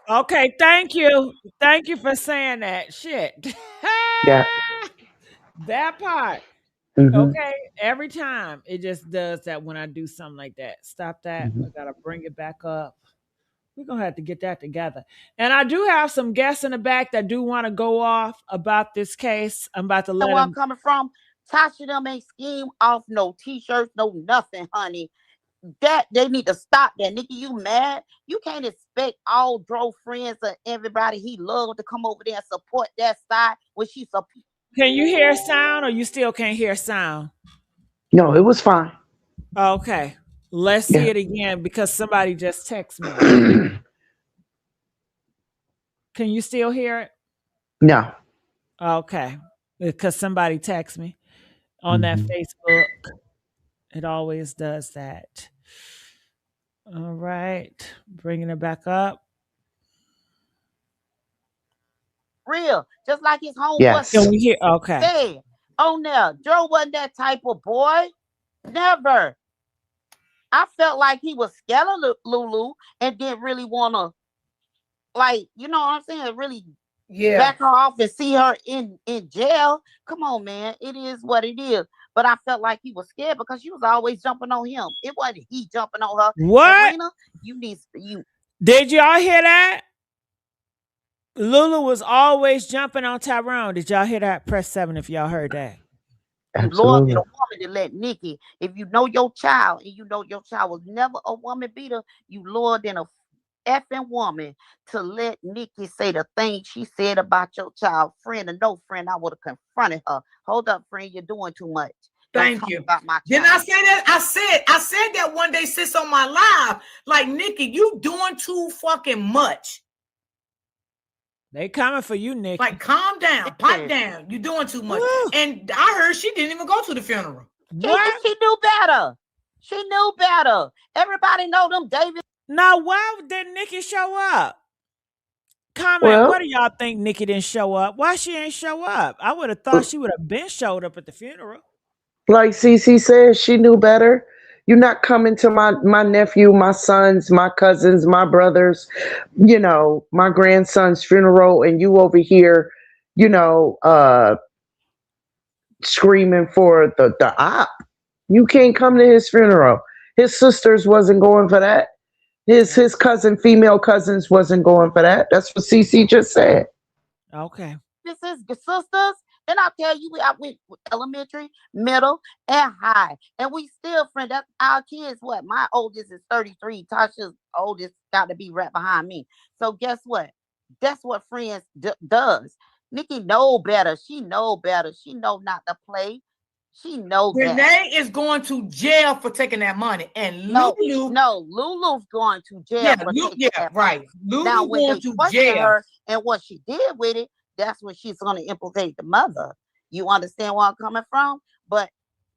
Okay, thank you. Thank you for saying that. Shit. Yeah. That part. Hmm. Okay, every time it just does that when I do something like that. Stop that. Hmm. I gotta bring it back up. We're gonna have to get that together. And I do have some guests in the back that do want to go off about this case. I'm about to And let where I'm them. coming from, Tasha them ain't scheme off no t-shirts, no nothing, honey. That they need to stop that. Nikki, you mad? You can't expect all Dro friends and everybody he loved to come over there and support that side when she support. Can you hear sound or you still can't hear sound? No, it was fine. Okay. Let's see Yeah. it again because somebody just texted me. Can you still hear it? No. Okay. Because somebody texted me on that Hmm. Facebook. It always does that. All right. Bringing it back up. Real, just like his homeboy Can Yes. we hear? Okay. said. Oh no, Dro wasn't that type of boy. Never. I felt like he was scared of Lulu and didn't really want to, like, you know what I'm saying, really Yeah. back her off and see her in jail. Come on, man. It is what it is. But I felt like he was scared because she was always jumping on him. It wasn't he jumping on her. And What? Rena, you Did y'all hear that? Lulu was always jumping on Tyrone. Did y'all hear that? Press 7 if y'all heard that. you lower than a Absolutely. woman to let Nikki. If you know your child and you know your child was never a woman beater, you lower than a effing woman to let Nikki say the thing she said about your child. Friend or no friend, I would have confronted her. Hold up, friend, you're doing too much. Don't Thank talk you. about my Didn't I child. say that? I said that one day, sis, on my live. Like, Nikki, you doing too fucking much. They coming for you, Nikki. Like, calm down, pipe Yes. down. You doing too much. Woo. And I heard she didn't even go to the funeral. What? She knew better. She knew better. Everybody know them David. Now, why did Nikki show up? Comment. What Well, do y'all think Nikki didn't show up? Why she ain't show up? I would have thought she would have been showed up at the funeral. like Cece said, she knew better. You're not coming to my nephew, my sons, my cousins, my brothers, my grandson's funeral, and you over here, you know, uh, screaming for the op. You can't come to his funeral. His sisters wasn't going for that. His cousin, female cousins wasn't going for that. That's what CC just said. Okay. This is the sisters. And I tell you, I went elementary, middle, and high. And we still friends. That's our kids. What? My oldest is 33. Tasha's oldest got to be right behind me. So guess what? That's what friends does. Nikki know better. She know better. She know not to play. She know that. Renee is going to jail for taking that money. And No, Lulu, no, Lulu's going to yeah, jail for taking yeah, that money. right. Now, Lulu when going they to question jail. her and what she did with it, that's when she's going to implicate the mother. You understand where I'm coming from? But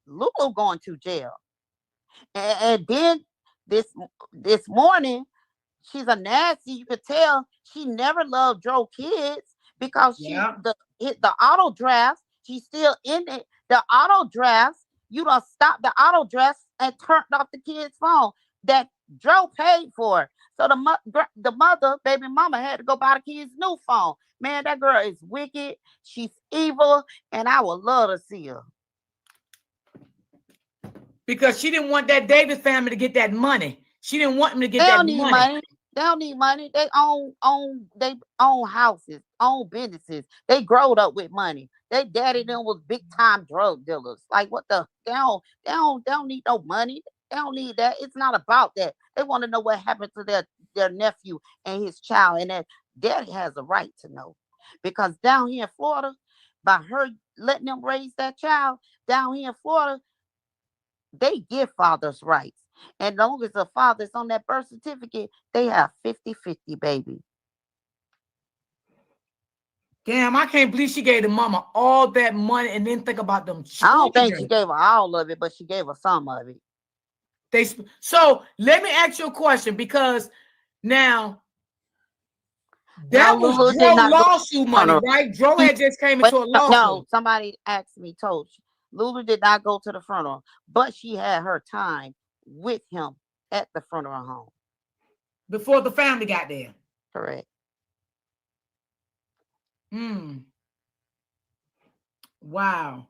Lulu going to jail, and then this this morning, she's a nasty. You could tell she never loved Dro kids because Yeah. the auto draft. She's still in it. The auto drafts. You don't stop the auto drafts and turned off the kid's phone that Dro paid for. So the mother, baby mama, had to go buy the kid's new phone. Man, that girl is wicked. She's evil, and I would love to see her. Because she didn't want that Davis family to get that money. She didn't want them to get They that don't need money. money. They don't need money. They own houses, own businesses. They growed up with money. They daddy them was big time drug dealers. Like what the they don't need no money. They don't need that. It's not about that. They want to know what happened to their nephew and his child. And that daddy has a right to know. Because down here in Florida, by her letting them raise that child down here in Florida, they give fathers rights. And long as the father's on that birth certificate, they have 50-50, baby. Damn, I can't believe she gave the mama all that money and then think about them I don't think she children. gave her all of it, but she gave her some of it. So let me ask you a question, because now Now that was Lulu did Dro not go lawsuit money, funeral. right? Dro had just came Wait, into a lawsuit. no, somebody asked me, told you. Lulu did not go to the funeral, but she had her time with him at the funeral home. Before the family got there. Correct. Wow.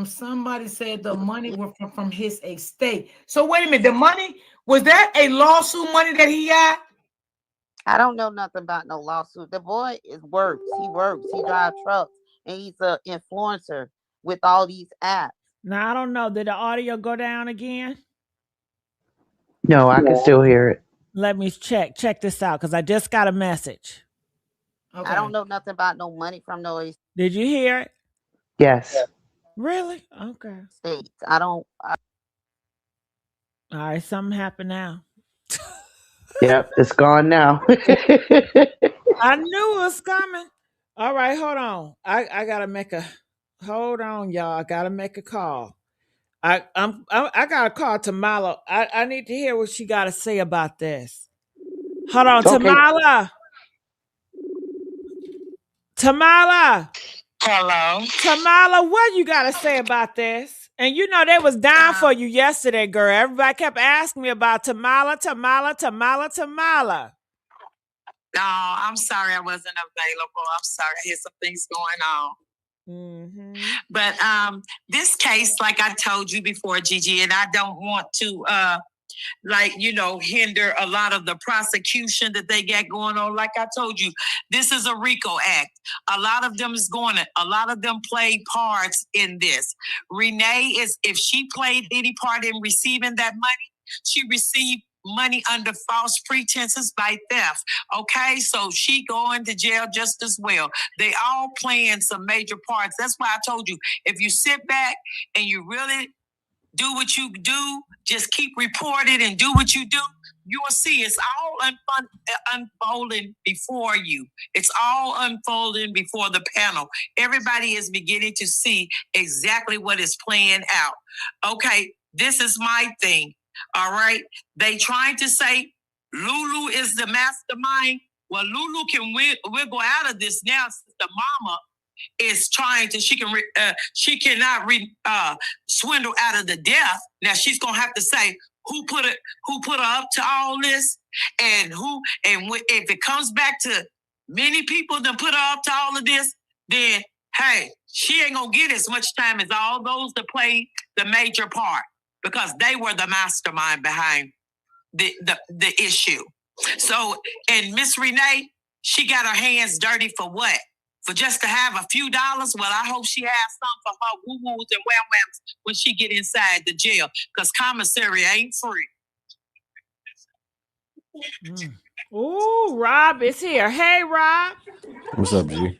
Somebody said the money was from his estate. So wait a minute, the money, was that a lawsuit money that he got? I don't know nothing about no lawsuit. The boy works. He works. He drives trucks, and he's an influencer with all these apps. Now I don't know. Did the audio go down again? No, I can still hear it. Let me check this out because I just got a message. Okay. I don't know nothing about no money from no Did you hear it? Yes. Really? Okay. states. I don't. All right, something happened now. Yep, it's gone now. I knew it was coming. All right, hold on. I gotta make a. Hold on, y'all. I gotta make a call. I gotta call Tamala. I need to hear what she got to say about this. Hold on, Okay. Tamala. Tamala. Hello. Tamala, what you got to say about this? And you know they was down for you yesterday, girl. Everybody kept asking me about Tamala. No, I'm sorry I wasn't available. I'm sorry. I had some things going on. But this case, like I told you before, Gigi, and I don't want to hinder a lot of the prosecution that they got going on. Like I told you, this is a RICO Act. A lot of them a lot of them played parts in this. Renee if she played any part in receiving that money, she received money under false pretenses by theft. Okay, so she going to jail just as well. They all playing some major parts. That's why I told you, if you sit back and you really do what you do, just keep reporting and do what you do, you will see it's all unfolding before you. It's all unfolding before the panel. Everybody is beginning to see exactly what is playing out. Okay, this is my thing. All right. They trying to say Lulu is the mastermind. Well, Lulu can wiggle out of this now since the mama is trying to. She cannot swindle out of the death. Now she's gonna have to say who put her up to all this, and if it comes back to many people that put her up to all of this, then hey, she ain't gonna get as much time as all those that played the major part, because they were the mastermind behind the issue. So, and Miss Renee, she got her hands dirty for what? For just to have a few dollars? Well, I hope she has some for her woo-woos and wham-whams when she get inside the jail, because commissary ain't free. Ooh, Rob is here. Hey, Rob. What's up, G?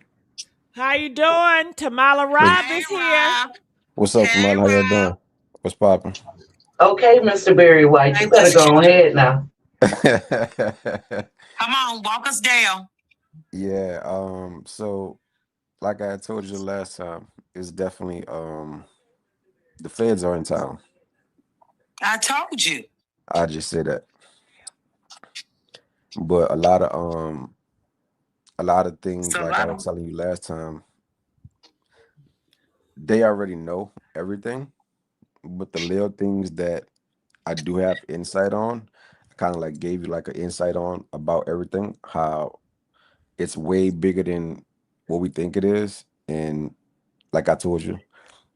How you doing? Tamala Rob is here. Rob. What's up, Hey, Kamala? How y'all Rob. doing? What's poppin'? Okay, Mr. Barry White, you better go ahead now. Come on, walk us down. Yeah, so like I told you last time, it's definitely the feds are in town. I told you. I just say that. But a lot of things, So like I was telling you last time, they already know everything. But the little things that I do have insight on, I kind of like gave you like an insight on about everything, how it's way bigger than what we think it is. And like I told you,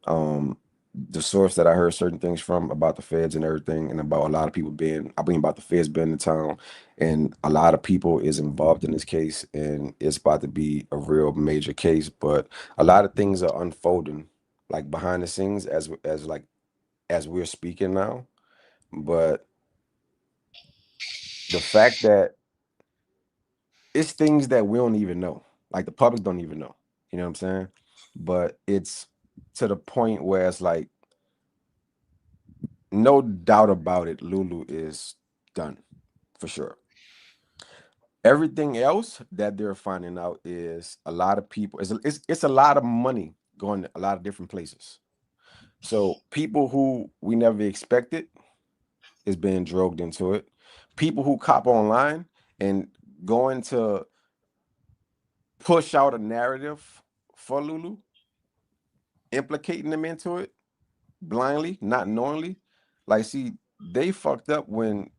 the source that I heard certain things from about the feds and everything, and about a lot of people about the feds being in town, and a lot of people is involved in this case, and it's about to be a real major case. But a lot of things are unfolding like behind the scenes as we're speaking now. But the fact that it's things that we don't even know, like the public don't even know, you know what I'm saying? But it's to the point where it's like no doubt about it, Lulu is done for sure. Everything else that they're finding out is a lot of people. It's a lot of money going to a lot of different places. So people who we never expected is being drugged into it. People who cop online and going to push out a narrative for Lulu, implicating them into it blindly, not knowingly. Like, see, they fucked up when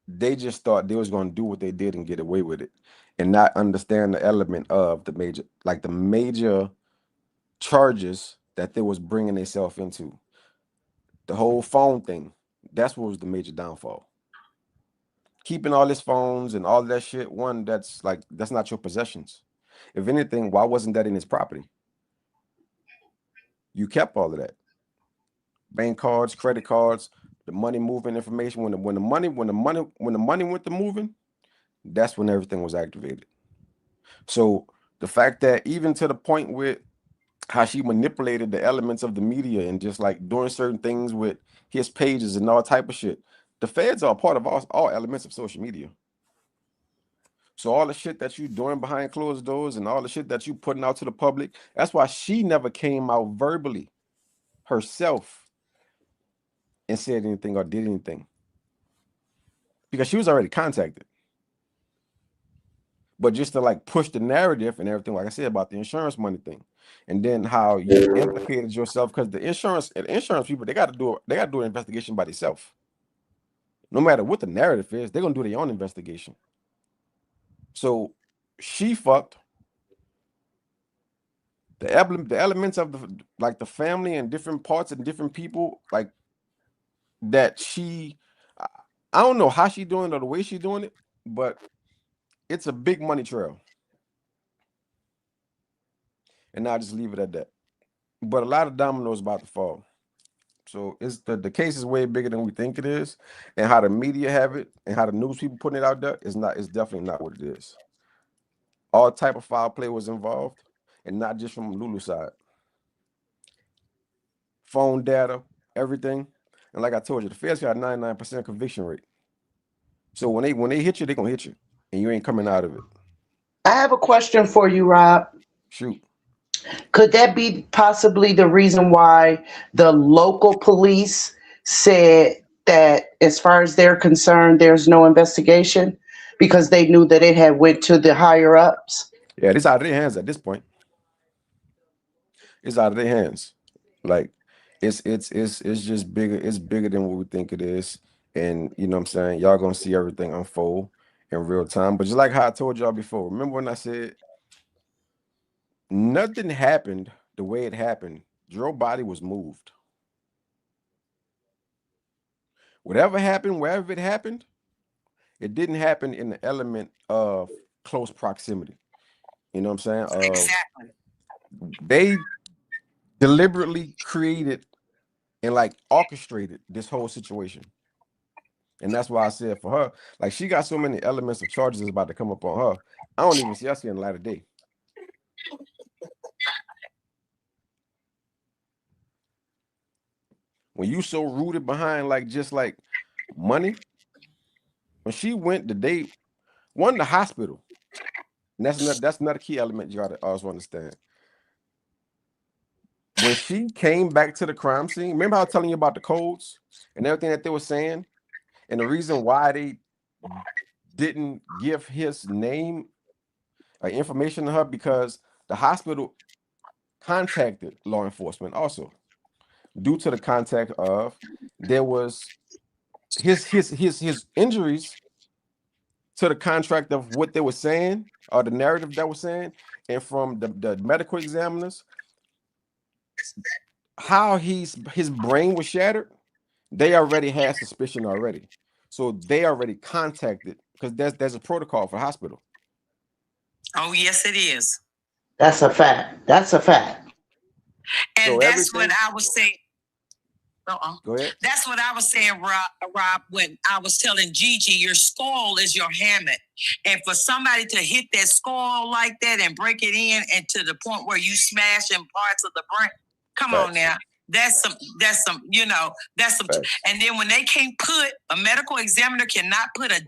they just thought they was going to do what they did and get away with it, and not understand the element of the major charges that they was bringing themselves into. The whole phone thing, that's what was the major downfall. Keeping all his phones and all that shit, one, that's not your possessions. If anything, why wasn't that in his property? You kept all of that. Bank cards, credit cards, the money moving information. When the money went to moving, that's when everything was activated. So the fact that even to the point with how she manipulated the elements of the media and just like doing certain things with his pages and all type of shit. The feds are a part of all elements of social media. So all the shit that you doing behind closed doors and all the shit that you putting out to the public, that's why she never came out verbally herself and said anything or did anything. Because she was already contacted. But just to like push the narrative and everything, like I said, about the insurance money thing. And then how you implicated yourself, because the insurance people, they gotta do an investigation by themselves. No matter what the narrative is, they're gonna do their own investigation. So she fucked the elements of the family and different parts and different people, like that I don't know how she doing it or the way she doing it, but it's a big money trail. And I'll just leave it at that. But a lot of dominoes about to fall. So it's the case is way bigger than we think it is, and how the media have it and how the news people putting it out there is not. It's definitely not what it is. All type of foul play was involved, and not just from Lulu's side. Phone data, everything, and like I told you, the feds got a 99% conviction rate. So when they hit you, they gonna hit you, and you ain't coming out of it. I have a question for you, Rob. Shoot. Could that be possibly the reason why the local police said that, as far as they're concerned, there's no investigation because they knew that it had went to the higher ups? Yeah, it's out of their hands at this point. It's out of their hands. Like it's just bigger. It's bigger than what we think it is. And you know what I'm saying? Y'all gonna see everything unfold in real time. But just like how I told y'all before, remember when I said nothing happened the way it happened? Joe's body was moved. Whatever happened, wherever it happened, it didn't happen in the element of close proximity. You know what I'm saying? Exactly. They deliberately created and like orchestrated this whole situation. And that's why I said for her, like she got so many elements of charges that's about to come up on her. I don't even see her seeing the light of day. When you so rooted behind like just like money, when she went the hospital, and that's not a key element you gotta also understand. When she came back to the crime scene, remember how I was telling you about the codes and everything that they were saying, and the reason why they didn't give his name information to her, because the hospital contacted law enforcement also due to the contact of there was his injuries to the contract of what they were saying or the narrative that was saying, and from the medical examiners how his brain was shattered. They already had suspicion already, so they already contacted, because there's a protocol for hospital. Oh, yes, it is. That's a fact. That's a fact. And So that's what everything. I was saying. Go ahead. That's what I was saying, Rob, when I was telling Gigi, your skull is your hammock. And for somebody to hit that skull like that and break it in and to the point where you smash in parts of the brain, come on Facts. now. That's some, that's some. Facts. And then when they can't put, a medical examiner cannot put a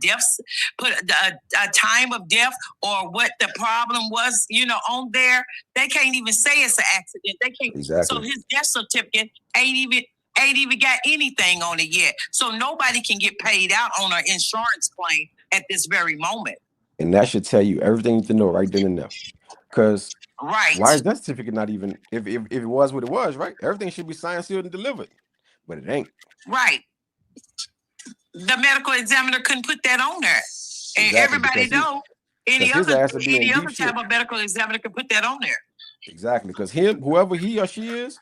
time of death or what the problem was, on there. They can't even say it's an accident. They can't. Exactly. So his death certificate ain't even got anything on it yet. So nobody can get paid out on an insurance claim at this very moment. And that should tell you everything you need to know right then and there. Because Right. why is that certificate not even, if it was what it was, right? Everything should be signed, sealed, and delivered. But it ain't. Right. The medical examiner couldn't put that on there. And Exactly, everybody because know any his ass other would be in deep shit. type of medical examiner can put that on there. Exactly. Because whoever he or she is,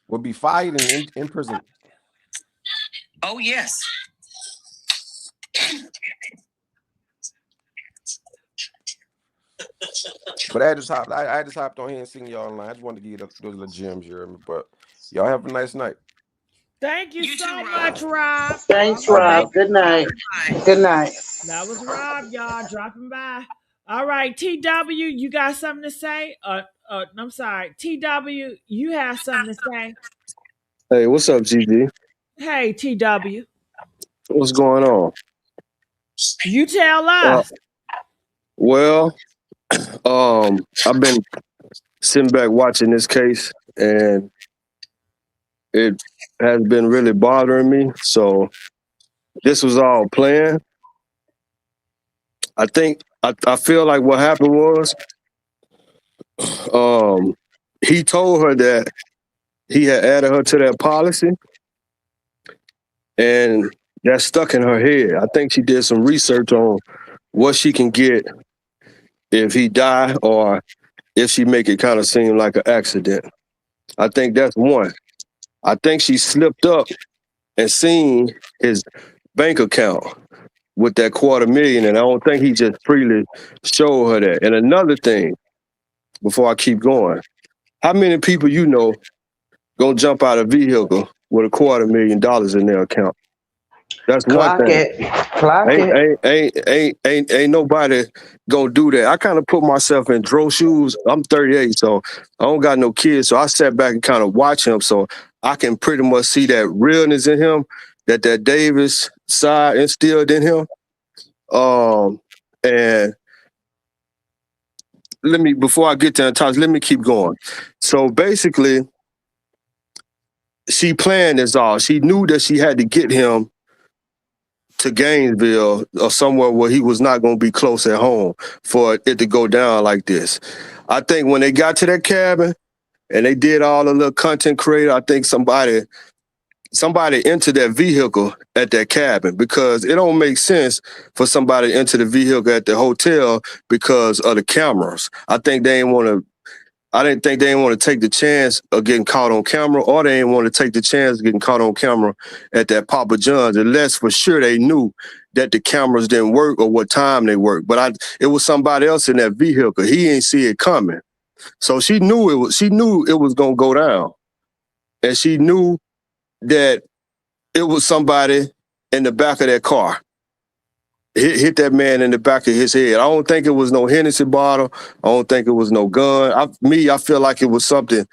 will be fired and in prison. Oh, yes. But I just hopped on here and seen y'all online. I just wanted to give you those little gems here. But y'all have a nice night. Thank you, You so too, Rob. much, Rob. Thanks, Rob. Good night. Good night. That was Rob, y'all, dropping by. All right, TW, you got something to say? I'm sorry, TW, you have something to say? Hey, what's up, GG? Hey, TW, What's going on? you tell us. Well, I've been sitting back watching this case, and it has been really bothering me. So this was all planned. I think I feel like what happened was, he told her that he had added her to that policy, and that stuck in her head. I think she did some research on what she can get if he die, or if she make it kind of seem like an accident. I think that's one. I think she slipped up and seen his bank account with that $250,000, and I don't think he just freely showed her that. And another thing, before I keep going, how many people you know gonna jump out of a vehicle with $250,000 in their account? That's one Clock thing. it. Clock it. Ain't nobody gonna do that. I kind of put myself in Dro's shoes. I'm 38, so I don't got no kids. So I sat back and kind of watch him, so I can pretty much see that realness in him, that Davis side instilled in him. And before I get to Natasha, let me keep going. So basically, she planned this all. She knew that she had to get him to Gainesville or somewhere where he was not going to be close at home for it to go down like this. I think when they got to that cabin and they did all the little content creator, I think somebody entered that vehicle at that cabin, because it don't make sense for somebody to enter the vehicle at the hotel because of the cameras. I didn't think they didn't want to take the chance of getting caught on camera, or they didn't want to take the chance of getting caught on camera at that Papa John's, unless for sure they knew that the cameras didn't work or what time they worked. But it was somebody else in that vehicle. He didn't see it coming. So she knew it was gonna go down. And she knew that it was somebody in the back of that car. Hit that man in the back of his head. I don't think it was no Hennessy bottle. I don't think it was no gun. I feel like it was something.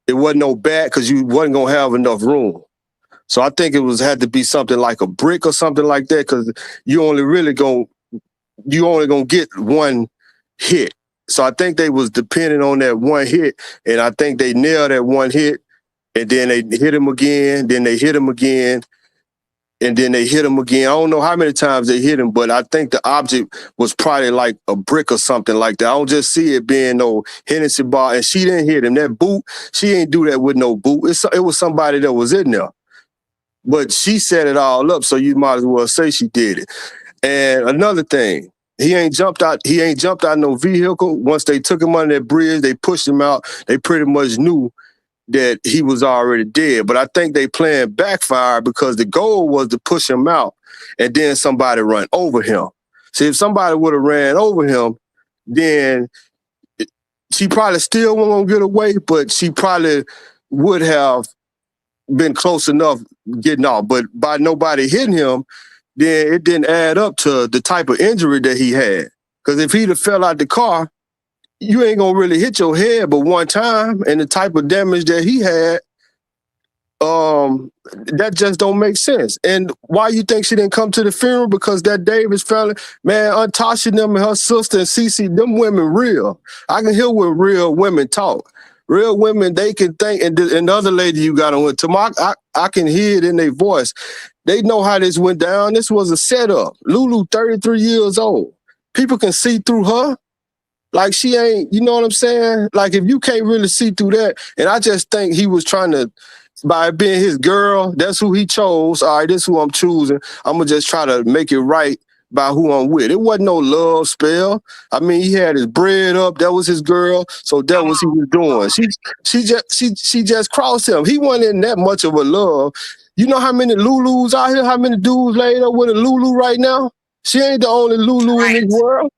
It wasn't no bat, because you wasn't gonna have enough room. So I think it had to be something like a brick or something like that, because you only gonna get one hit. So I think they was depending on that one hit, and I think they nailed that one hit, and then they hit him again, then they hit him again. And then they hit him again. I don't know how many times they hit him, but I think the object was probably like a brick or something like that. I don't just see it being no Hennessy bar. And she didn't hit him. That boot, she ain't do that with no boot. It was somebody that was in there. But she set it all up, so you might as well say she did it. And another thing, he ain't jumped out no vehicle. Once they took him under that bridge, they pushed him out. They pretty much knew that he was already dead. But I think they plan backfire, because the goal was to push him out and then somebody run over him. See, if somebody would have ran over him, then she probably still wasn't going to get away, but she probably would have been close enough getting off. But by nobody hitting him, then it didn't add up to the type of injury that he had. Because if he'd have fell out the car, you ain't gonna really hit your head but one time, and the type of damage that he had, that just don't make sense. And why you think she didn't come to the funeral? Because that Davis family, man, Aunt Tasha and them and her sister and Cece, them women real. I can hear what real women talk. Real women, they can think, and the other lady you got on with Tamak, I can hear it in their voice. They know how this went down. This was a setup. Lulu, 33 years old. People can see through her. Like she ain't, you know what I'm saying? Like if you can't really see through that, and I just think he was trying to, by being his girl, that's who he chose. All right, this is who I'm choosing. I'm gonna just try to make it right by who I'm with. It wasn't no love spell. I mean, he had his bread up. That was his girl. So that was what he was doing. She just crossed him. He wasn't in that much of a love. You know how many Lulus out here? How many dudes laid up with a Lulu right now? She ain't the only Lulu in this world.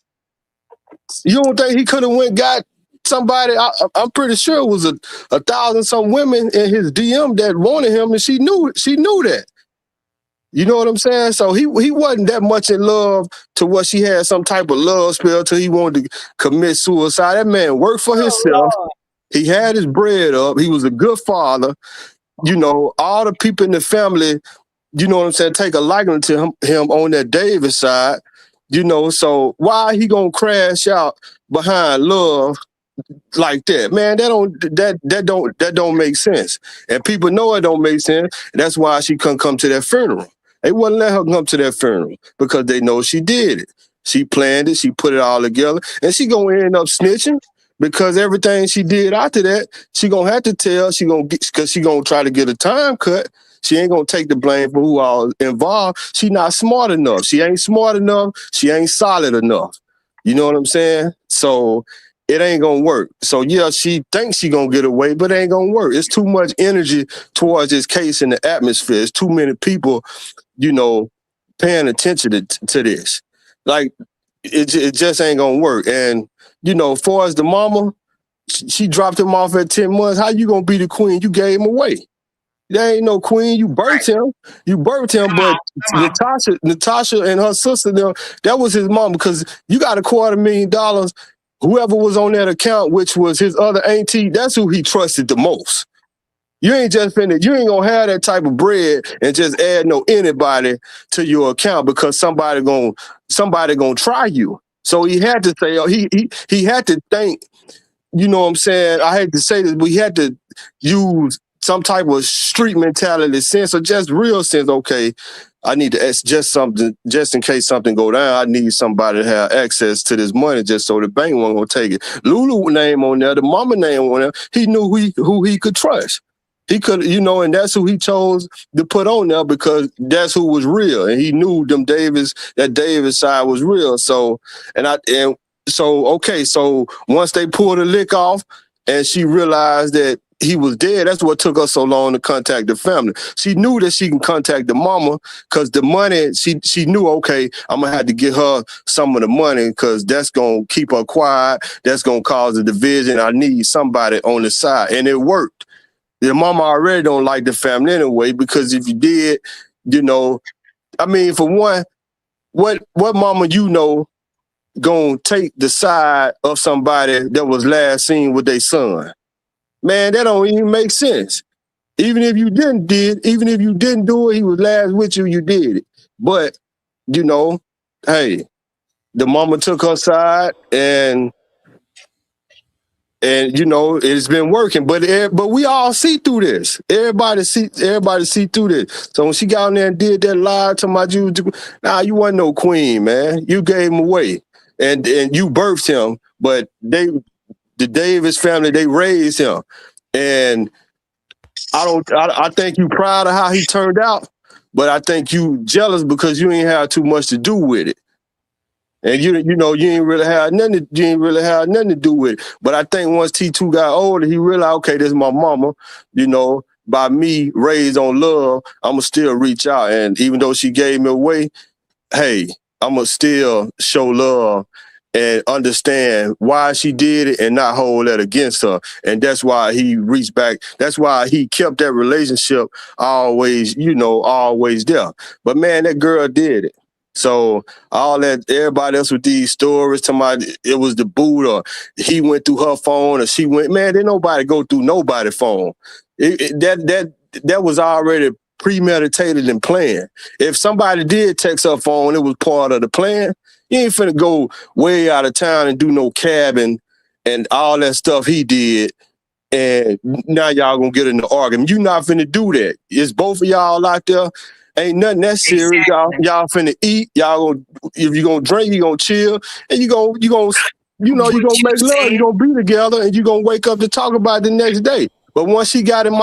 You don't think he could have went got somebody? I'm pretty sure it was a 1,000 some women in his DM that wanted him, and she knew that. You know what I'm saying? So he wasn't that much in love to what she had some type of love spell till he wanted to commit suicide. That man worked for himself. Lord. He had his bread up. He was a good father. You know, all the people in the family, you know what I'm saying, take a liking to him on that Davis side. You know, so why he gonna crash out behind love like that? Man, that don't make sense. And people know it don't make sense. And that's why she couldn't come to that funeral. They wouldn't let her come to that funeral because they know she did it. She planned it, she put it all together, and she gonna end up snitching because everything she did after that, she gonna have to tell, she gonna get, because she gonna try to get a time cut. She ain't gonna take the blame for who all involved. She not smart enough. She ain't smart enough. She ain't solid enough. You know what I'm saying? So it ain't gonna work. So yeah, she thinks she gonna get away, but it ain't gonna work. It's too much energy towards this case in the atmosphere. It's too many people, you know, paying attention to this. Like it just ain't gonna work. And you know, far as the mama, she dropped him off at 10 months. How you gonna be the queen? You gave him away. There ain't no queen. You birthed him. You birthed him, but Natasha and her sister, that was his mom because you got $250,000. Whoever was on that account, which was his other auntie, that's who he trusted the most. You ain't gonna have that type of bread and just add no anybody to your account because somebody gonna try you. So he had to say, he had to think, you know what I'm saying? I hate to say this, but he had to use some type of street mentality sense or just real sense. Okay, I need to just something, just in case something go down. I need somebody to have access to this money just so the bank won't gonna take it. Lulu name on there, the mama name on there. He knew who he could trust. He could, you know, and that's who he chose to put on there because that's who was real, and he knew that Davis side was real. So, so once they pulled the lick off, and she realized that he was dead. That's what took her so long to contact the family. She knew that she can contact the mama because the money, she knew, okay, I'm going to have to get her some of the money because that's going to keep her quiet. That's going to cause a division. I need somebody on the side. And it worked. The mama already don't like the family anyway because if you did, you know, I mean, for one, what mama you know gonna take the side of somebody that was last seen with their son? Man, that don't even make sense. Even if you didn't do it, he was last with you, you did it. But, you know, hey, the mama took her side and you know, it's been working. But we all see through this. Everybody see through this. So when she got in there and did that lie to my Jews, you wasn't no queen, man. You gave him away. And you birthed him, but the Davis family, they raised him. And I think you proud of how he turned out, but I think you jealous because you ain't had too much to do with it. And you ain't really had nothing to do with it. But I think once T2 got older, he realized, okay, this is my mama, you know, by me raised on love, I'ma still reach out. And even though she gave me away, hey, I'ma still show love and understand why she did it and not hold that against her. And that's why he reached back. That's why he kept that relationship always there. But man, that girl did it. So all that, everybody else with these stories, it was the boot or he went through her phone or she went, man, didn't nobody go through nobody's phone. that was already premeditated and planned. If somebody did text her phone, it was part of the plan. You ain't finna go way out of town and do no cabin and all that stuff he did. And now y'all gonna get in the argument. You not finna do that. It's both of y'all out there. Ain't nothing that serious. Exactly. Y'all finna eat. Y'all gonna, if you gonna drink, you gonna chill, and you gonna you gonna make love. You gonna be together, and you gonna wake up to talk about it the next day. But once she got him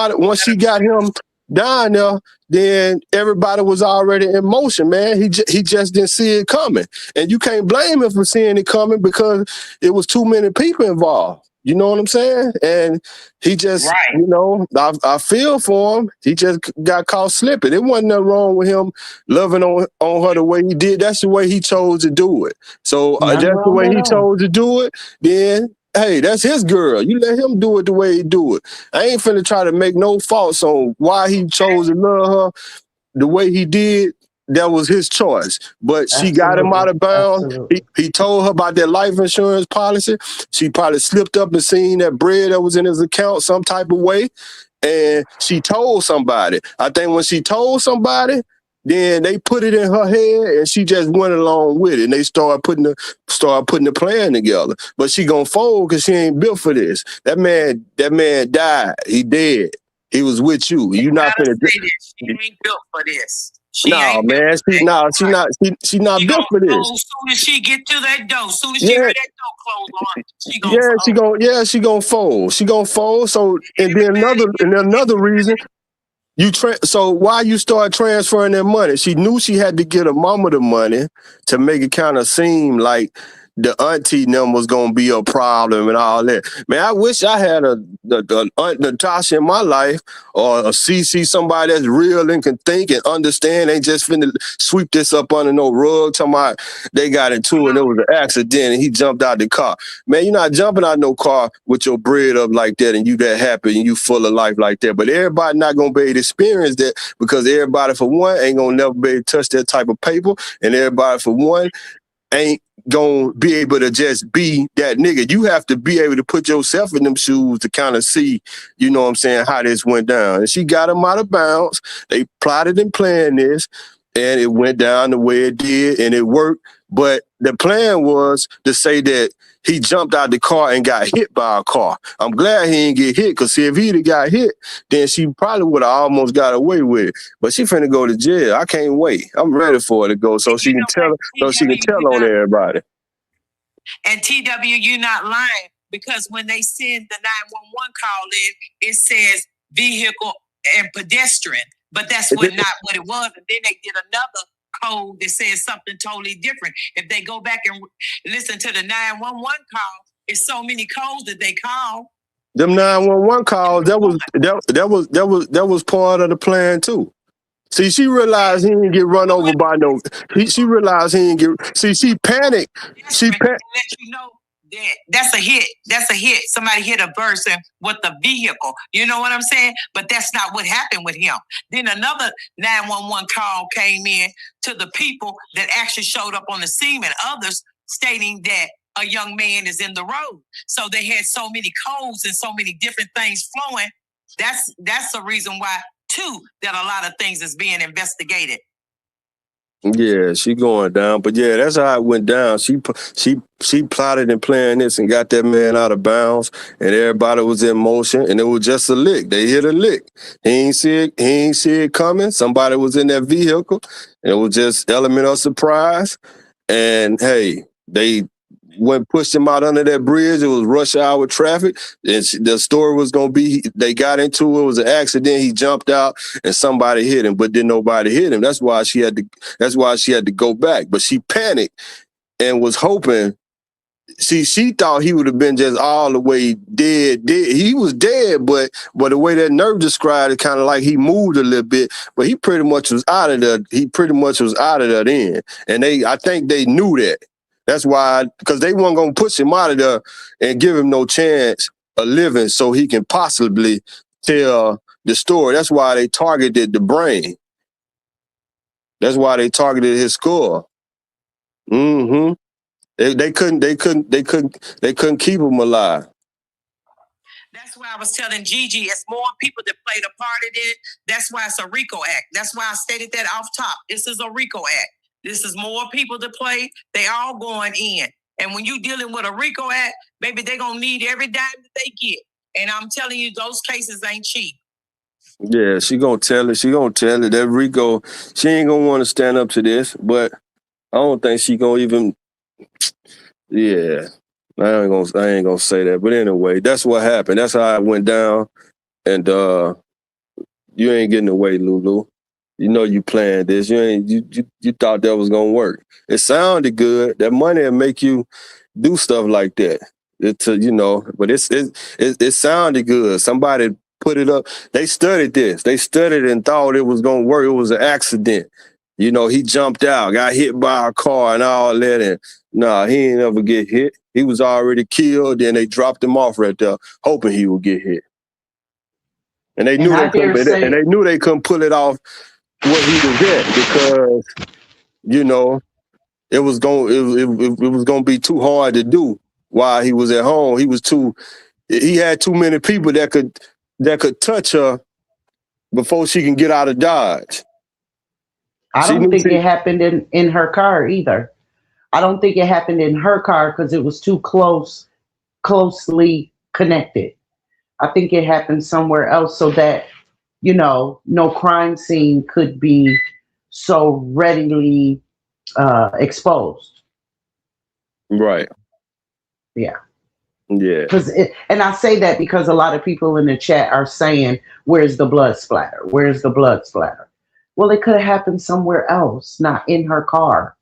down there, then everybody was already in motion, man. He just didn't see it coming, and you can't blame him for seeing it coming because it was too many people involved. You know what I'm saying? And he just, right. I feel for him. He just got caught slipping. It wasn't nothing wrong with him loving on her the way he did. That's the way he chose to do it. So that's the way he chose to do it. Then, hey, that's his girl. You let him do it the way he do it. I ain't finna try to make no faults on why he chose to love her the way he did. That was his choice, but she got him out of bounds. He told her about that life insurance policy. She probably slipped up and seen that bread that was in his account some type of way, and she told somebody. I think when she told somebody, then they put it in her head, and she just went along with it. And they started putting the plan together. But she gonna fold because she ain't built for this. That man died. He dead. He was with you. You not finna say this. She ain't built for this. She not built for this. As soon as she get to that door, soon as she heard that door close on, she gonna fold. She gonna fold. So and then another reason. So why you start transferring that money? She knew she had to get her mama the money to make it kind of seem like the auntie number was gonna be a problem and all that. Man, I wish I had a Aunt Natasha in my life or a CC, somebody that's real and can think and understand. Ain't just finna sweep this up under no rug. Talking about they got into it and it was an accident and he jumped out the car. Man, you're not jumping out no car with your bread up like that and you that happy and you full of life like that. But everybody not gonna be able to experience that because everybody for one ain't gonna never be able to touch that type of paper, and everybody for one ain't gonna be able to just be that nigga. You have to be able to put yourself in them shoes to kind of see, you know what I'm saying, how this went down. And she got him out of bounds. They plotted and planned this, and it went down the way it did, and it worked. But the plan was to say that he jumped out the car and got hit by a car. I'm glad he didn't get hit, because see, if he'd have got hit, then she probably would have almost got away with it. But she finna go to jail. I can't wait. I'm ready for her to go so she can tell on everybody. And TW, you're not lying, because when they send the 911 call in, it says vehicle and pedestrian, but that's not what it was. And then they did another code that says something totally different. If they go back and listen to the 911 call, it's so many codes that they call. Them 911 calls, that was part of the plan too. See, she realized he didn't get run over by no. She realized he didn't get. See, she panicked. She panicked. Let you know that that's a hit. That's a hit. Somebody hit a person with a vehicle. You know what I'm saying? But that's not what happened with him. Then another 911 call came in to the people that actually showed up on the scene, and others stating that a young man is in the road. So they had so many codes and so many different things flowing. That's the reason why, too, that a lot of things is being investigated. Yeah, she going down, but yeah, that's how it went down. She plotted and planned this and got that man out of bounds, and everybody was in motion, and it was just a lick. They hit a lick. He ain't see it coming. Somebody was in that vehicle, and it was just element of surprise. And hey, they pushed him out under that bridge. It was rush hour traffic. And the story was going to be, they got into it. It was an accident. He jumped out and somebody hit him, but then nobody hit him. That's why she had to go back. But she panicked and was hoping. She thought he would have been just all the way dead. He was dead, but the way that nerve described it, kind of like he moved a little bit, but he pretty much was out of there. He pretty much was out of there then. And I think they knew that. That's why, because they weren't going to push him out of there and give him no chance of living so he can possibly tell the story. That's why they targeted the brain. That's why they targeted his skull. Mm-hmm. They couldn't keep him alive. That's why I was telling Gigi, it's more people that played a part in it. That's why it's a RICO Act. That's why I stated that off top. This is a RICO Act. This is more people to play. They all going in. And when you dealing with a RICO Act, baby, they going to need every dime that they get. And I'm telling you, those cases ain't cheap. Yeah, she gonna tell it. She gonna tell it. That Rico, she ain't gonna want to stand up to this, but I don't think she gonna even. Yeah, I ain't gonna say that. But anyway, that's what happened. That's how it went down. And you ain't getting away, Lulu. You know you planned this. You thought that was gonna work. It sounded good. That money will make you do stuff like that. But it sounded good. Somebody put it up. They studied this. They studied and thought it was gonna work. It was an accident. He jumped out, got hit by a car and all that. And nah, he ain't ever get hit. He was already killed. Then they dropped him off right there, hoping he would get hit. And they knew they couldn't pull it off where he was at because it was going to be too hard to do while he was at home. He had too many people that could touch her before she can get out of Dodge. I don't think it happened in her car either. I don't think it happened in her car because it was too closely connected. I think it happened somewhere else so that, no crime scene could be so readily exposed. Right. Yeah. Yeah. And I say that because a lot of people in the chat are saying, where's the blood splatter? Where's the blood splatter? Well, it could have happened somewhere else, not in her car.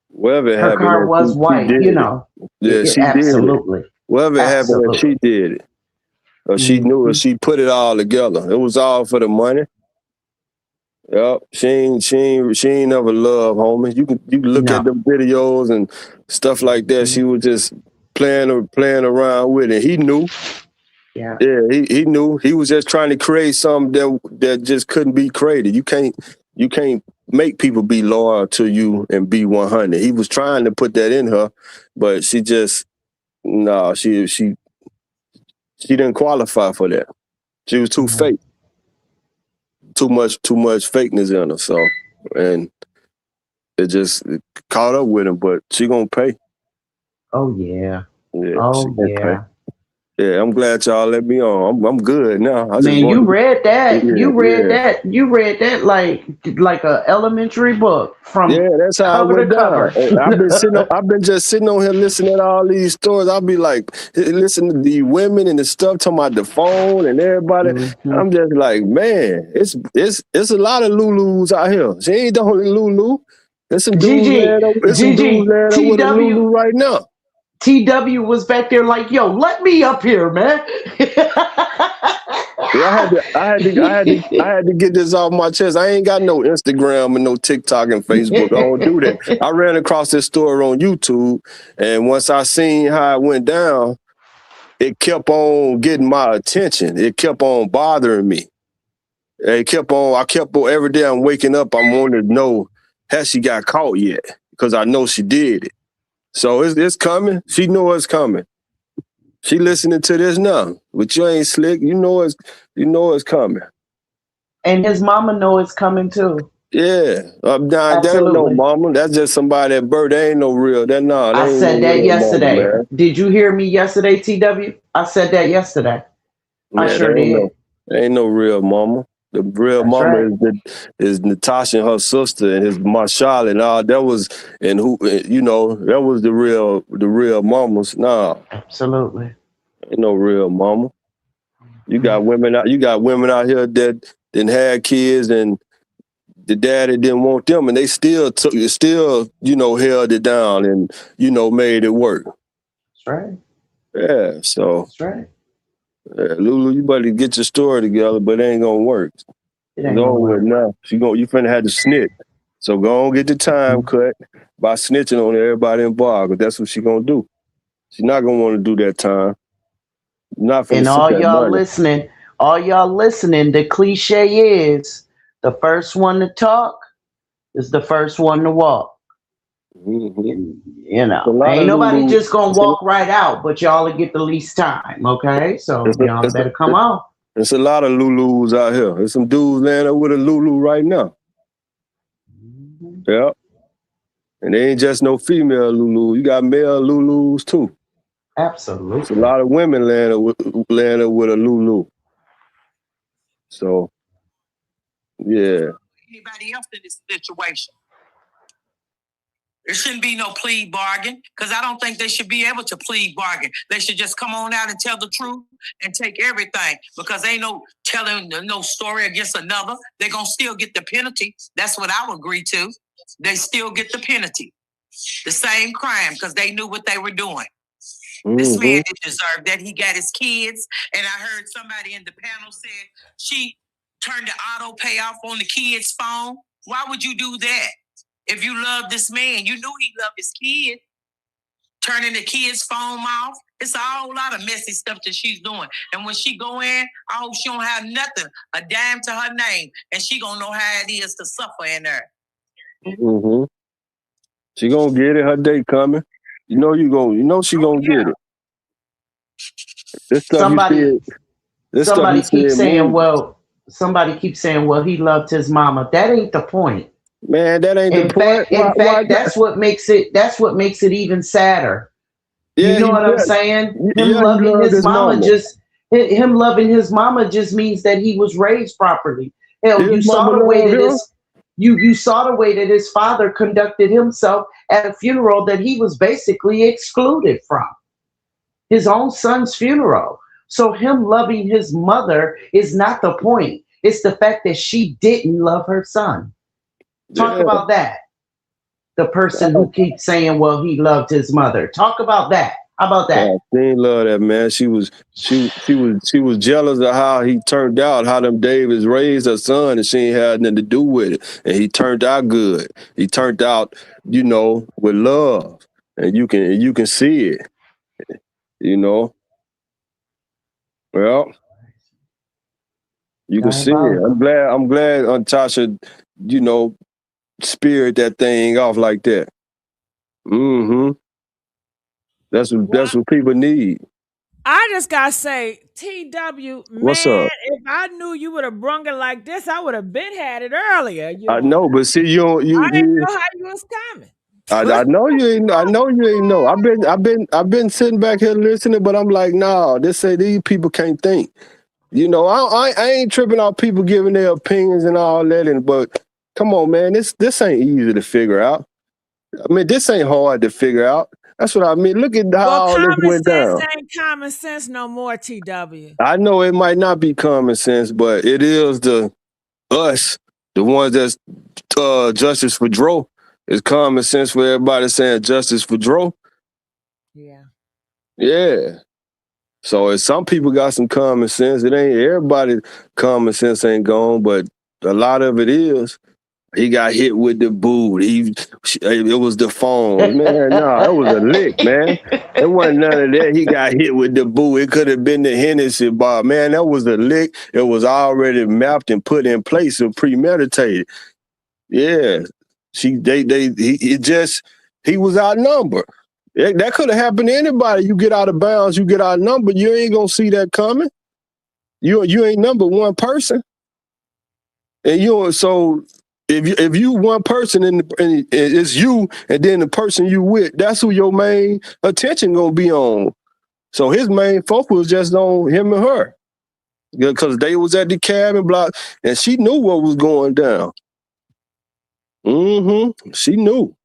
Wherever it her happened, car was white, Yeah, she absolutely. did it. Wherever it happened, she did it. Or she knew it. She put it all together. It was all for the money. Yep. She ain't never loved homie. You can look at them videos and stuff like that. She was just playing around with it. He knew. Yeah. Yeah, he knew. He was just trying to create something that just couldn't be created. You can't make people be loyal to you and be 100. He was trying to put that in her, but she just she didn't qualify for that. She was too fake. Too much fakeness in her. So, and it just caught up with him, but she gonna pay. Oh yeah. Yeah. Oh yeah. Yeah, I'm glad y'all let me on. I'm good now. You read that. You read that like a elementary book from that's how it went down. I've been just sitting on here listening to all these stories. I'll be like, listening to the women and the stuff, talking about the phone and everybody. Mm-hmm. I'm just like, man, it's a lot of Lulus out here. She ain't the only Lulu. There's some dudes there with a Lulu right now. TW was back there like, yo, let me up here, man. Yeah, I had to get this off my chest. I ain't got no Instagram and no TikTok and Facebook. I don't do that. I ran across this story on YouTube, and once I seen how it went down, it kept on getting my attention. It kept on bothering me. I kept on every day I'm waking up, I'm wanting to know, has she got caught yet? Because I know she did it. So it's coming. She know it's coming. She listening to this now, but you ain't slick. You know it's coming. And his mama know it's coming too. Yeah, that ain't no mama. That's just somebody that bird. That ain't no real. I said that yesterday. Mama, did you hear me yesterday, TW? I said that yesterday. Yeah, I sure did. Ain't no real mama. The real mama is Natasha and her sister and his Marshall and all that was that was the real mamas. Nah. Absolutely. Ain't no real mama. You got women out here that didn't have kids and the daddy didn't want them and they still held it down and made it work. That's right. Yeah, so that's right. Lulu, you better get your story together, but it ain't gonna work. It ain't gonna work. Now. You finna have to snitch. So go on get the time cut by snitching on everybody involved, because that's what she gonna do. She's not gonna want to do that time. Not finna. And all y'all listening, the cliche is the first one to talk is the first one to walk. And, It's a lot ain't of nobody Lulu. just gonna walk right out, but y'all will get the least time, okay? So It's a, y'all it's a, better come on. it's a lot of Lulus out here. There's some dudes laying up with a Lulu right now. Yeah. And they ain't just no female Lulu. You got male Lulus too. There's a Absolutely. lot of women laying up with a Lulu. So yeah. Anybody else in this situation? There shouldn't be no plea bargain because I don't think they should be able to plead bargain. They should just come on out and tell the truth and take everything because ain't no telling no story against another. They're going to still get the penalty. That's what I would agree to. They still get the penalty. The same crime because they knew what they were doing. This man didn't deserve that. He got his kids. And I heard somebody in the panel said she turned the auto pay off on the kid's phone. Why would you do that? If you love this man, you knew he loved his kid. Turning the kid's phone off. It's a whole lot of messy stuff that she's doing. And when she go in, I hope she don't have nothing, a dime to her name. And she gonna know how it is to suffer in there. She gonna get it. Her day coming. You know she gonna get it. This stuff Somebody you keeps said saying, move. somebody keeps saying, well, he loved his mama. That ain't the point. Man, that ain't the point. In fact, that's what makes it even sadder. Yeah, You know what I'm saying? he loved his mama. Him loving his mama just means that he was raised properly. Hell, His you saw mama the way loved that him. you saw the way that his father conducted himself at a funeral that he was basically excluded from. His own son's funeral. So him loving his mother is not the point. It's the fact that she didn't love her son. Talk about that. The person who keeps saying, well, he loved his mother. Talk about that. How about that? Yeah, she didn't love that man. She was jealous of how he turned out, how them Davids raised her son, and she ain't had nothing to do with it. And he turned out good. He turned out, with love. And you can see it. Well, you can see it. I'm glad Tasha, spirit that thing off like that. That's what people need. I just gotta say, TW, What's man, up? if I knew you would have brung it like this, I would have been had it earlier. I know, but see, I didn't know how you was coming. I know you ain't. I know you ain't know. I've been sitting back here listening, but I'm like, nah. These people can't think. I ain't tripping out people giving their opinions and all that. But come on, man, this ain't easy to figure out. I mean, this ain't hard to figure out. That's what I mean. Look at how all this Common went sense down. ain't common sense no more, TW. I know it might not be common sense, but it is us, the ones that's justice for Dro. It's common sense for everybody saying justice for Dro. Yeah. Yeah. So if some people got some common sense, it ain't everybody common sense ain't gone, but a lot of it is. He got hit with the boot. It was the phone. Man, no, that was a lick, man. It wasn't none of that. He got hit with the boot. It could have been the Hennessy bar. Man, that was a lick. It was already mapped and put in place and premeditated. Yeah. He was outnumbered. That could have happened to anybody. You get out of bounds, you get outnumbered, you ain't gonna see that coming. You ain't number one person. And so if you one person and it's you and then the person you with, that's who your main attention gonna be on. So his main focus was just on him and her. Because they was at the cabin block and she knew what was going down. She knew.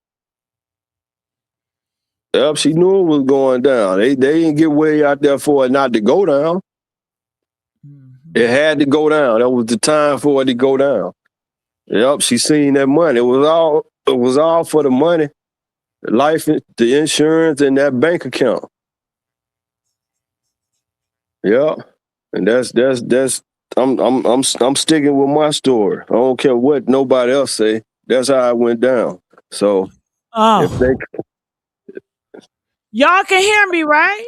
Yep, she knew it was going down. They didn't get way out there for it not to go down. It had to go down. That was the time for it to go down. Yep, she seen that money. It was all for the money, the life, the insurance, and that bank account. Yep, and that's. I'm sticking with my story. I don't care what nobody else say. That's how it went down. So, Y'all can hear me, right?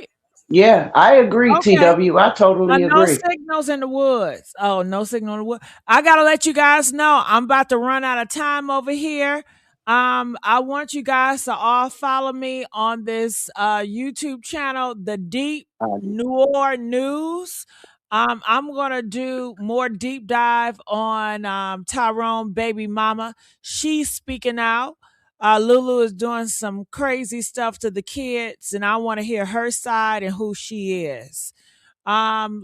Yeah, I agree, Okay. TW. I totally No agree. signals in the woods. Oh, no signal in the woods. I gotta let you guys know I'm about to run out of time over here. I want you guys to all follow me on this YouTube channel, The Deep New Orleans News. I'm gonna do more deep dive on Tyrone baby mama. She's speaking out. Lulu is doing some crazy stuff to the kids, and I want to hear her side and who she is. Her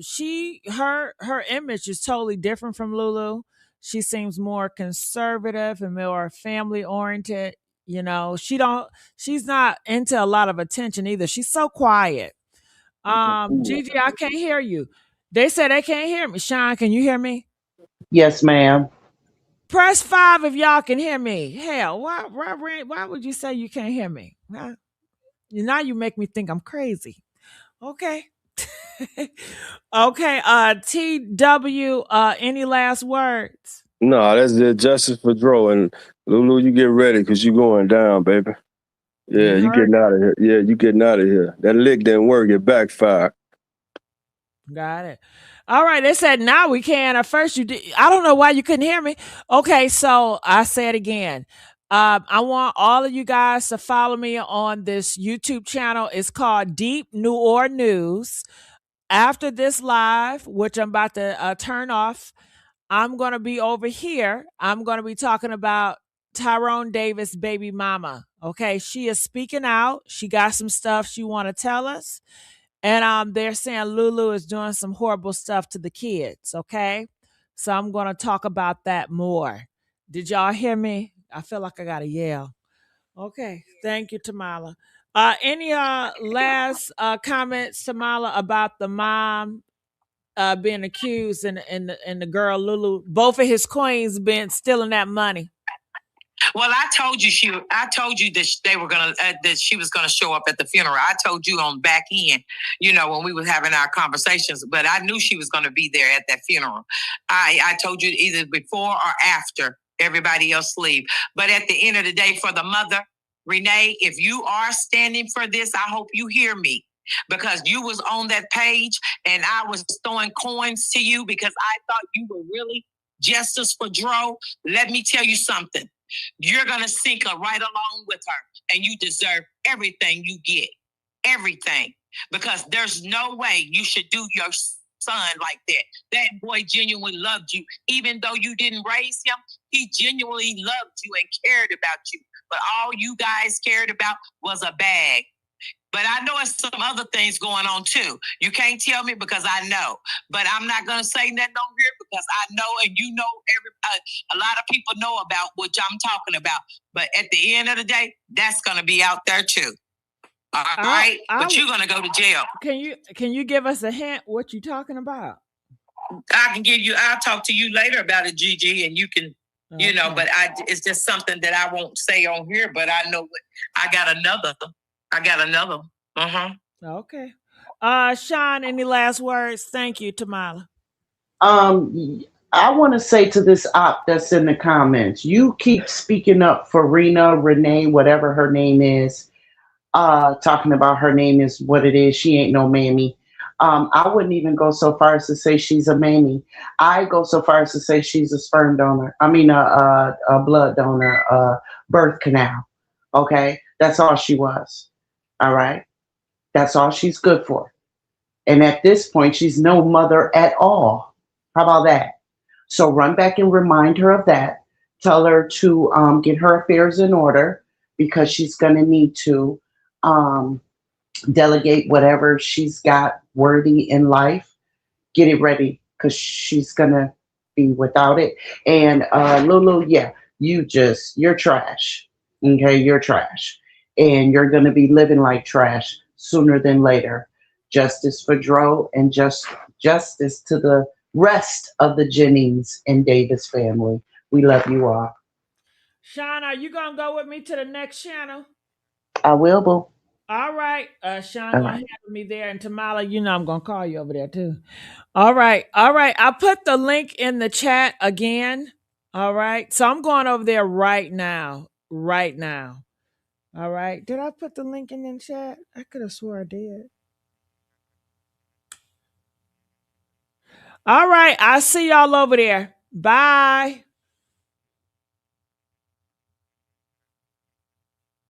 image is totally different from Lulu. She seems more conservative and more family oriented. She's not into a lot of attention either. She's so quiet. Gigi, I can't hear you. They said they can't hear me. Sean, can you hear me? Yes, ma'am. Press 5 if y'all can hear me. Hell, why would you say you can't hear me? Now you make me think I'm crazy. Okay. Okay, TW, any last words? No, that's it. Justice for Dro. And Lulu, you get ready because you going down, baby. Yeah, you heard getting out of here. Yeah, you getting out of here. That lick didn't work. It backfired. Got it. All right, they said now we can. At first you did. I don't know why you couldn't hear me. Okay, so I say it again. I want all of you guys to follow me on this YouTube channel. It's called Deep New Orleans News. After this live, which I'm about to turn off, I'm going to be over here. I'm going to be talking about Tyrone Davis' baby mama. Okay, she is speaking out. She got some stuff she want to tell us. And they're saying Lulu is doing some horrible stuff to the kids, okay? So I'm going to talk about that more. Did y'all hear me? I feel like I got to yell. Okay, thank you, Tamala. Any last comments, Tamala, about the mom being accused and the girl Lulu, both of his queens being stealing that money? Well, I told you that they were gonna that she was gonna show up at the funeral. I told you on back end, when we were having our conversations. But I knew she was gonna be there at that funeral. I told you either before or after everybody else leave. But at the end of the day, for the mother, Renee, if you are standing for this, I hope you hear me. Because you was on that page and I was throwing coins to you because I thought you were really justice for Dro. Let me tell you something. You're going to sink right along with her, and you deserve everything you get. Everything. Because there's no way you should do your son like that. That boy genuinely loved you. Even though you didn't raise him, he genuinely loved you and cared about you. But all you guys cared about was a bag. But I know it's some other things going on too. You can't tell me because I know. But I'm not going to say nothing on here because I know, and a lot of people know about what I'm talking about. But at the end of the day, that's going to be out there too. All right? But you're going to go to jail. Can you give us a hint what you're talking about? I'll talk to you later about it, Gigi, and you can, but it's just something that I won't say on here, but I know I got another. Okay. Sean, any last words? Thank you, Tamala. I want to say to this op that's in the comments, you keep speaking up for Rena, Renee, whatever her name is, talking about her name is what it is. She ain't no mammy. I wouldn't even go so far as to say she's a mammy. I go so far as to say she's a sperm donor. I mean, a blood donor, birth canal. Okay, that's all she was. All right, that's all she's good for. And at this point, she's no mother at all. How about that? So run back and remind her of that. Tell her to get her affairs in order because she's going to need to delegate whatever she's got worthy in life. Get it ready because she's going to be without it. And Lulu, yeah, you're trash. Okay, you're trash. And you're going to be living like trash sooner than later. Justice for Dro and justice to the rest of the Jennings and Davis family. We love you all. Sean, are you going to go with me to the next channel? I will, boo. All right. Sean going to handle me there. And Tamala, I'm going to call you over there too. All right. I put the link in the chat again. All right. So I'm going over there right now. All right. Did I put the link in the chat? I could have swore I did. All right. I'll see y'all over there. Bye.